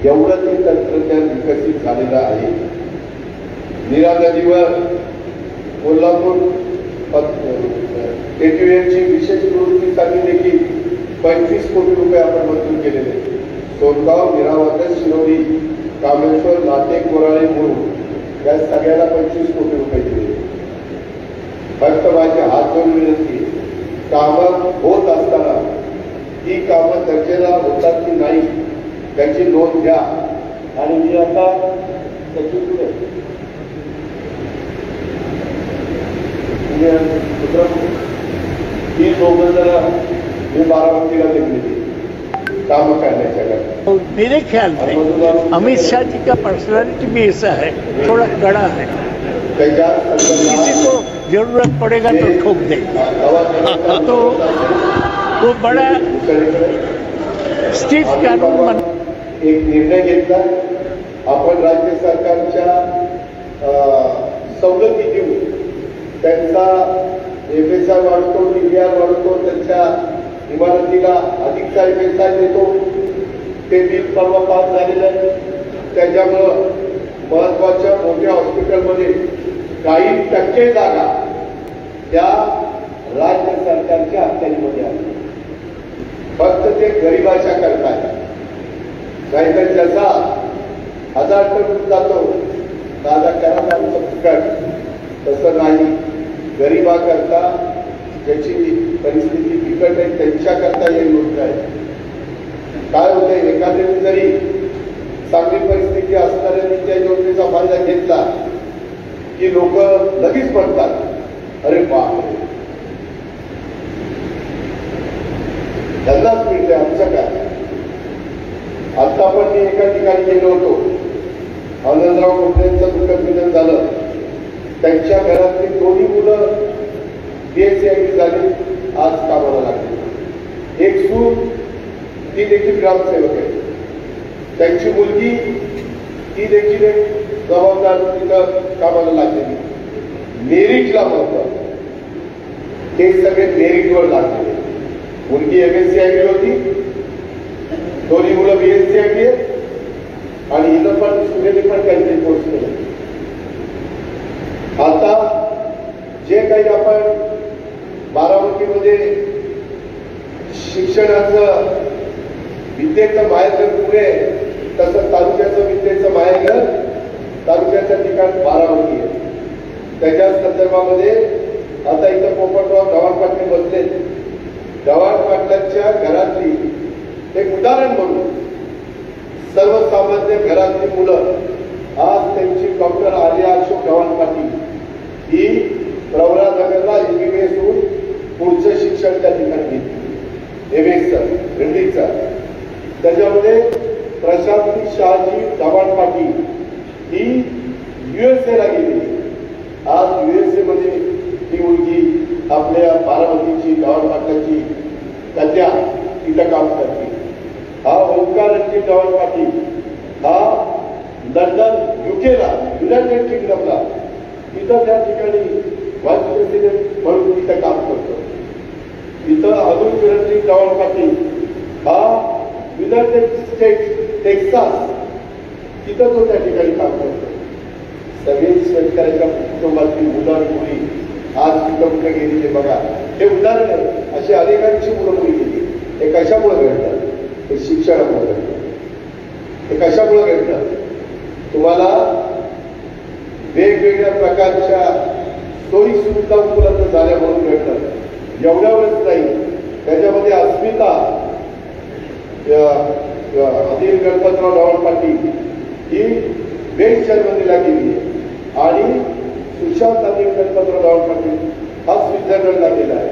एवढं ते तंत्रज्ञान विकसित झालेलं आहे. नीरा नदीवर कोल्हापूर ATVMची विशेष प्रवृत्तीसाठी देखील 25 कोटी रुपये आपण मंजूर केलेले. सोनगाव, निरावत, शिरोली, कामेश्वर, नाटे, कोराळे, मुरुड या सगळ्याला 25 कोटी रुपये दिले. फक्त माझी हात जोडून विनंती, कामं होत असताना ही कामं दर्जेदार होतात की नाही त्याची नोंद घ्या. आणि मी आता त्याची ही दोघं जरा मी बारामतीला निघली काम करण्याच्या. मेरे ख्याल में अमित शाह जी का पर्सनालिटी भी ऐसा है, थोड़ा कड़ा है, किसी को जरूरत पड़ेगा तो ठोक दे. तो वो बड़ा स्टिफ कानून एक निर्णय घेतला. आपण राज्य सरकारच्या सवलती देऊ, त्यांचा FSI वाढतो, TDR वाढतो, त्यांच्या इमारतीला अधिकचा FSI देतो. ते बिल परवा पास झालेलं आहे. त्याच्यामुळं महत्वाच्या मोठ्या हॉस्पिटलमध्ये काही टक्के जागा त्या राज्य सरकारच्या अखत्यारीमध्ये आली. फक्त ते गरिबाच्या करताय. नाहीतर जसा 1000 टन जातो दादा करा आमचं फुकट, तसं नाही. गरिबाकरता ज्याची परिस्थिती बिकट आहे त्यांच्याकरता हे योजना आहे. काय होतंय, एखाद्याने जरी चांगली परिस्थिती असणाऱ्यांनी त्या योजनेचा फायदा घेतला की लोक लगेच म्हणतात, अरे बापरे त्यांनाच मिळते आमचं काय. आता पण मी एका ठिकाणी गेलो होतो, आनंदराव कुंबळेंचं दुःखद निधन झालं. त्यांच्या घरातली दोन्ही मुलं BSc झाली, आज कामाला लागली. एक सून, ती देखील ग्रामसेवक आहे. त्यांची मुलगी, ती देखील एक जबाबदार तिथं कामाला लागलेली. मेरिटला महत्व, हे सगळे मेरिटवर लागलेले. मुलगी MSc होती, दोन्ही मुलं BSc आहेत, आणि इथं पण सुनेली पण काहीतरी कोर्स केले. आता जे काही आपण बारामतीमध्ये शिक्षणाचं विद्येचं माहेरघर पुणे, तसं तालुक्याचं विद्येचं माहेरघर तालुक्याच्या ठिकाण बारामती आहे. त्याच्या संदर्भामध्ये आता इथं पोपटराव गव्हाण पाटील बसले. गव्हाण पाटलांच्या घरातली एक उदाहरण म्हणून सर्वसामान्य घरातली मुलं आज त्यांची डॉक्टर आलिया अशोक गव्हाण पाटील ही प्रवरानगरला MBBS होऊन पुढचं शिक्षण त्या ठिकाणी घेतली, MSc हिंदीचा. त्याच्यामध्ये प्रशांती शहाजी गव्हाण पाटील ही USA ला गेली. आज USA मध्ये ही मुलगी आपल्या बारामतीची गव्हाण पाटलाची कन्या तिथं काम करते. हा ओंकार रणजित गव्हाण पाटील हा लंडन UK ला युनायटेड किंगडमला तिथं त्या ठिकाणी व्हाईस प्रेसिडेंट म्हणून तिथं काम करतो. तिथं अजून रणजित गव्हाण पाटील हा युनायटेड स्टेट्स टेक्सास तिथं तो त्या ठिकाणी काम करतो. सगळे शेतकऱ्याच्या कुटुंबातील मुलं आणि मुली आज तिथं कुठे गेली ते बघा. हे उदाहरण आहे. अशी अनेकांची मुलं मुली गेली. हे कशामुळे घडतं? हे शिक्षणामुळे घडतं. हे कशामुळे घडतं? तुम्हाला वेगवेगळ्या प्रकारच्या सोयी सुविधा उपलब्ध झाल्या म्हणून घडतं. एवढ्यावरच नाही, त्याच्यामध्ये अस्मिता अनिल गणपतराव गव्हाण पाटील ही बेस्ट जर्मनीला गेली आणि सुशांत गणपतराव पाटील हा स्वित्झर्लंडला गेला आहे.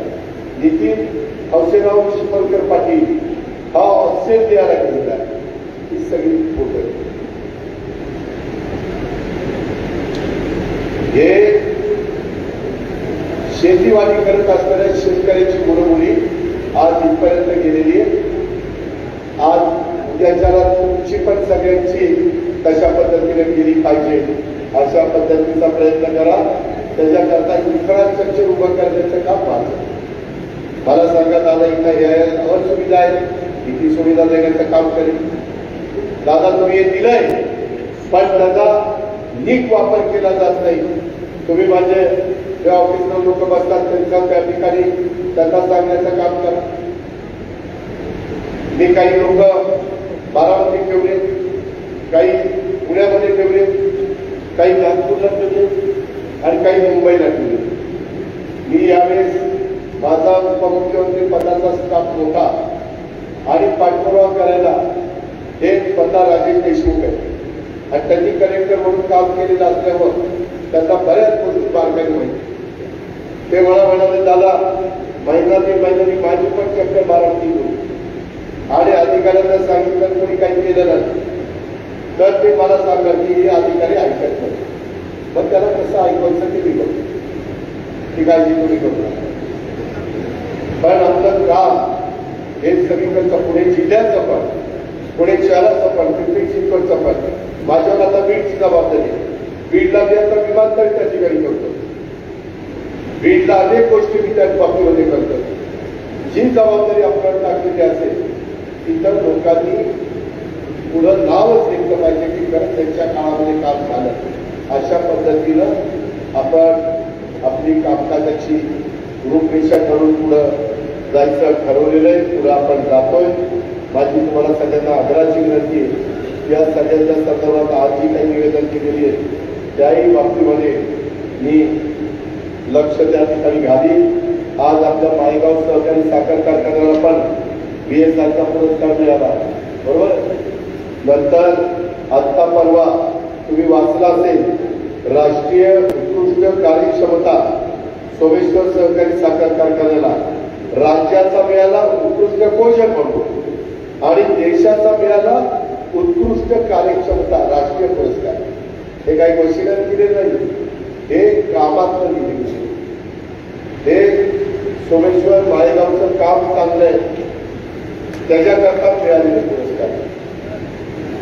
नितीन हौसेराव शिपरकर पाटील हा ऑस्ट्रेलियाला गेलेला आहे. ही सगळी फोटो हे शेतीवाडी करत असणाऱ्या शेतकऱ्याची मुलमुली आज इथपर्यंत गेलेली आहे. आज उद्याच्याला तुमची पण सगळ्यांची तशा पद्धतीने गेली पाहिजे अशा पद्धतीचा प्रयत्न करा. त्याच्याकरता इन्फ्रास्ट्रक्चर उभं करण्याचं काम पाहतो. मला सांगत आलं इथं या सुविधा आहे, किती सुविधा देण्याचं काम करेल. दादा तुम्ही हे दिलंय पण त्याचा नीट वापर केला जात नाही. तुम्ही माझे जे ऑफिसला लोक बसतात त्यांच्या त्या ठिकाणी त्यांना सांगण्याचं काम करा. मी काही लोक बारामती ठेवले, काही पुण्यामध्ये ठेवले, काही नागपूरला ठेवले आणि काही मुंबईला ठेवले. मी यावेळेस माझा उपमुख्यमंत्री पदाचा स्टाफ मोठा आणि पाठपुरावा करायला हे स्वतः राजेश देशमुख आहे आणि त्यांनी कलेक्टर म्हणून काम केलेलं असल्यामुळे त्यांना बऱ्याच गोष्टी बारकाईने माहिती. ते मला म्हणाले दादा महिन्यातील महिन्यानी माझी पण चक्कर बारामती होती आणि अधिकाऱ्यांना सांगितलं कोणी काही केलं नाही तर ते मला सांगणार की हे अधिकारी ऐकत नाही. मग त्याला कसं ऐकायचं ते मी करतो, ती काळजी तुम्ही करू. पण आपलं काम हे सगळीकडचं पुणे जिल्ह्याचं पण, पुणे शहराचं पण, पिंपरी चिंचवडचं पण. माझ्यावर आता बीडची जबाबदारी आहे. बीडला मी आता विमानतळ त्या ठिकाणी करतो. बीडला अनेक गोष्टी मी त्या बाबतीमध्ये करतो. जी जबाबदारी आपल्याला टाकलेली असेल तिथं लोकांनी पुढं नावच घेतलं पाहिजे की खरं त्यांच्या काळामध्ये काम झालं. अशा पद्धतीनं आपण आपली कामकाजाची रूपरेषा ठरवून पुढं जायचं ठरवलेलं आहे. पुढं आपण जातोय. माझी तुम्हाला सगळ्यांना आग्रहाची विनंती आहे. या सगळ्यांच्या संदर्भात आज जी काही निवेदन केलेली आहे त्याही बाबतीमध्ये मी लक्ष त्या ठिकाणी घाली. आज आपल्या मायगाव सहकारी साखर कारखान्याला पण BSIचा पुरस्कार मिळाला, बरोबर. नंतर आत्ता परवा तुम्ही वाचला असेल राष्ट्रीय उत्कृष्ट कार्यक्षमता सोमेश्वर सहकारी साखर कारखान्याला राज्याचा मिळाला उत्कृष्ट पोषण म्हणून आणि देशाचा मिळाला उत्कृष्ट कार्यक्षमता राष्ट्रीय पुरस्कार. हे काही घोषणा दिले नाही, हे कामात दिले. हे सोमेश्वर माळेगावचं काम चांगलं आहे त्याच्याकरता मिळालेले पुरस्कार.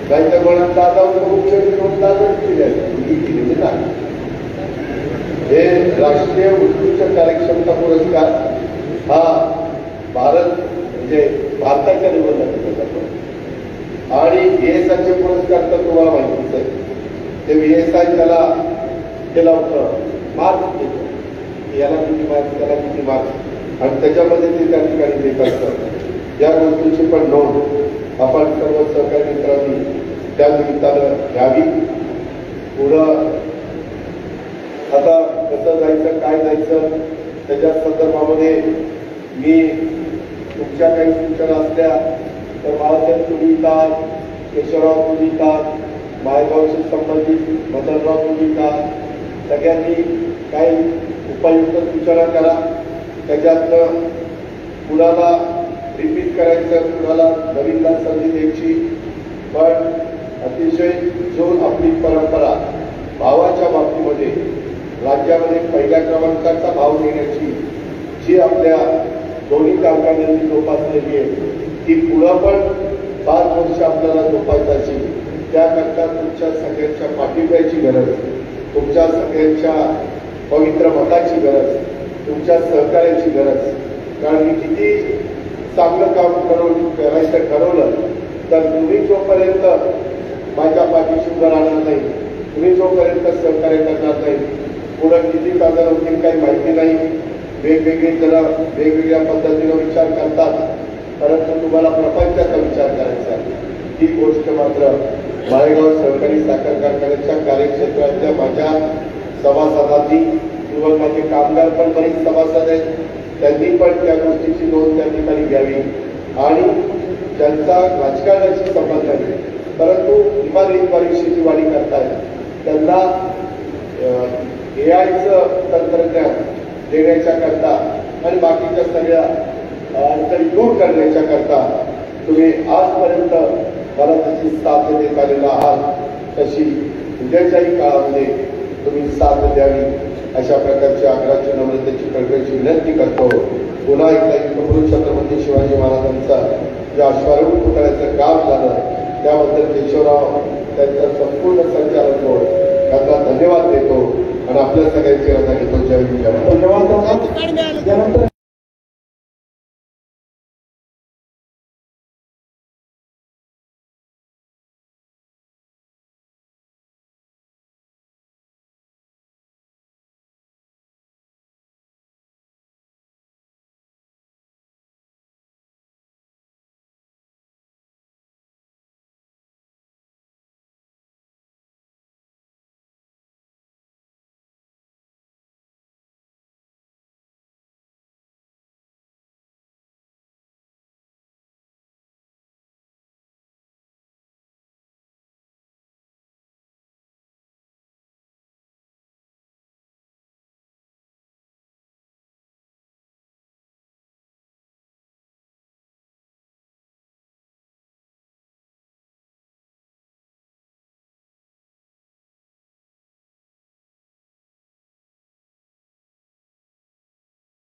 काही तर म्हणत दादा मुख्यमंत्री दादाच दिलेले नाही. हे राष्ट्रीय उत्कृष्ट कार्यक्षमता पुरस्कार हा भारत म्हणजे भारताच्या लेवलला दिला जातो. आणि BSIचे पुरस्कार तर तुम्हाला माहितीच आहे. ते BSI त्याला केला होतं मार्क्स देतो, याला किती मार्क्स त्याला किती मार्क्स आणि त्याच्यामध्ये ते त्या ठिकाणी देत असतात. या गोष्टीची पण नोंद आपण सर्व सहकारी मित्रांनी त्या निमित्तानं घ्यावी. पुढं आता कसं जायचं काय जायचं त्याच्या संदर्भामध्ये मी तुमच्या काही सूचना असल्या तर बाळासाहेब तुम्ही येतात, केशवराव तुम्ही येतात, मायगावशी संबंधित मदनराव तुम्ही येतात, सगळ्यांनी काही उपयुक्त सूचना करा. त्याच्यातनं कुणाला रिपीट करायचं, कुणाला नवीनला संधी द्यायची. पण अतिशय जो आपली परंपरा भावाच्या बाबतीमध्ये राज्यामध्ये पहिल्या क्रमांकाचा भाव देण्याची जी आपल्या दोन्ही कारखान्यांनी जोपासलेली आहे ती पुढं पण 5 वर्ष आपल्याला जोपासायची. त्याकरता तुमच्या सगळ्यांच्या पाठिंब्याची गरज, तुमच्या सगळ्यांच्या पवित्र मताची गरज, तुमच्या सहकार्याची गरज. कारण मी किती चांगलं काम करायचं ठरवलं तर तुम्ही जोपर्यंत माझ्या पाठीशी उभं राहणार नाही, तुम्ही जोपर्यंत सहकार्य करणार नाही, पुढं किती साधन होतील काही माहिती नाही. वेगवेगळी जण वेगवेगळ्या पद्धतीनं विचार करतात, परंतु तुम्हाला प्रपंचाचा विचार करायचा आहे. ही गोष्ट मात्र माळेगाव सहकारी साखर कारखान्याच्या कार्यक्षेत्रातल्या माझ्या सभासदांनी किंवा माझे कामगार पण बरेच सभासद आहेत, त्यांनी पण त्या गोष्टीची नोंद त्या ठिकाणी घ्यावी. आणि ज्यांचा राजकारणाशी संबंध आहे परंतु इमारतीद्वारे शेतीवाडी करतायत त्यांना एआयचं तंत्रज्ञान देण्याच्या करता आणि बाकीच्या सगळ्या अडचणी दूर करण्याच्या करता तुम्ही आजपर्यंत मला तशी साथ देत आलेला आहात, तशी उद्याच्याही काळामध्ये तुम्ही साथ द्यावी अशा प्रकारची आग्रहाची नम्रतेची कळकळीची विनंती करतो. पुन्हा एकदा युगपुरुष छत्रपती शिवाजी महाराजांचा जे अश्वारूढ पुतळ्याचं काम झालं त्याबद्दल केशवराव त्यांचा संपूर्ण संचालक त्यांना धन्यवाद देतो आणि आपल्या सगळ्यांची रजा घेतो. जय हिंद. धन्यवाद.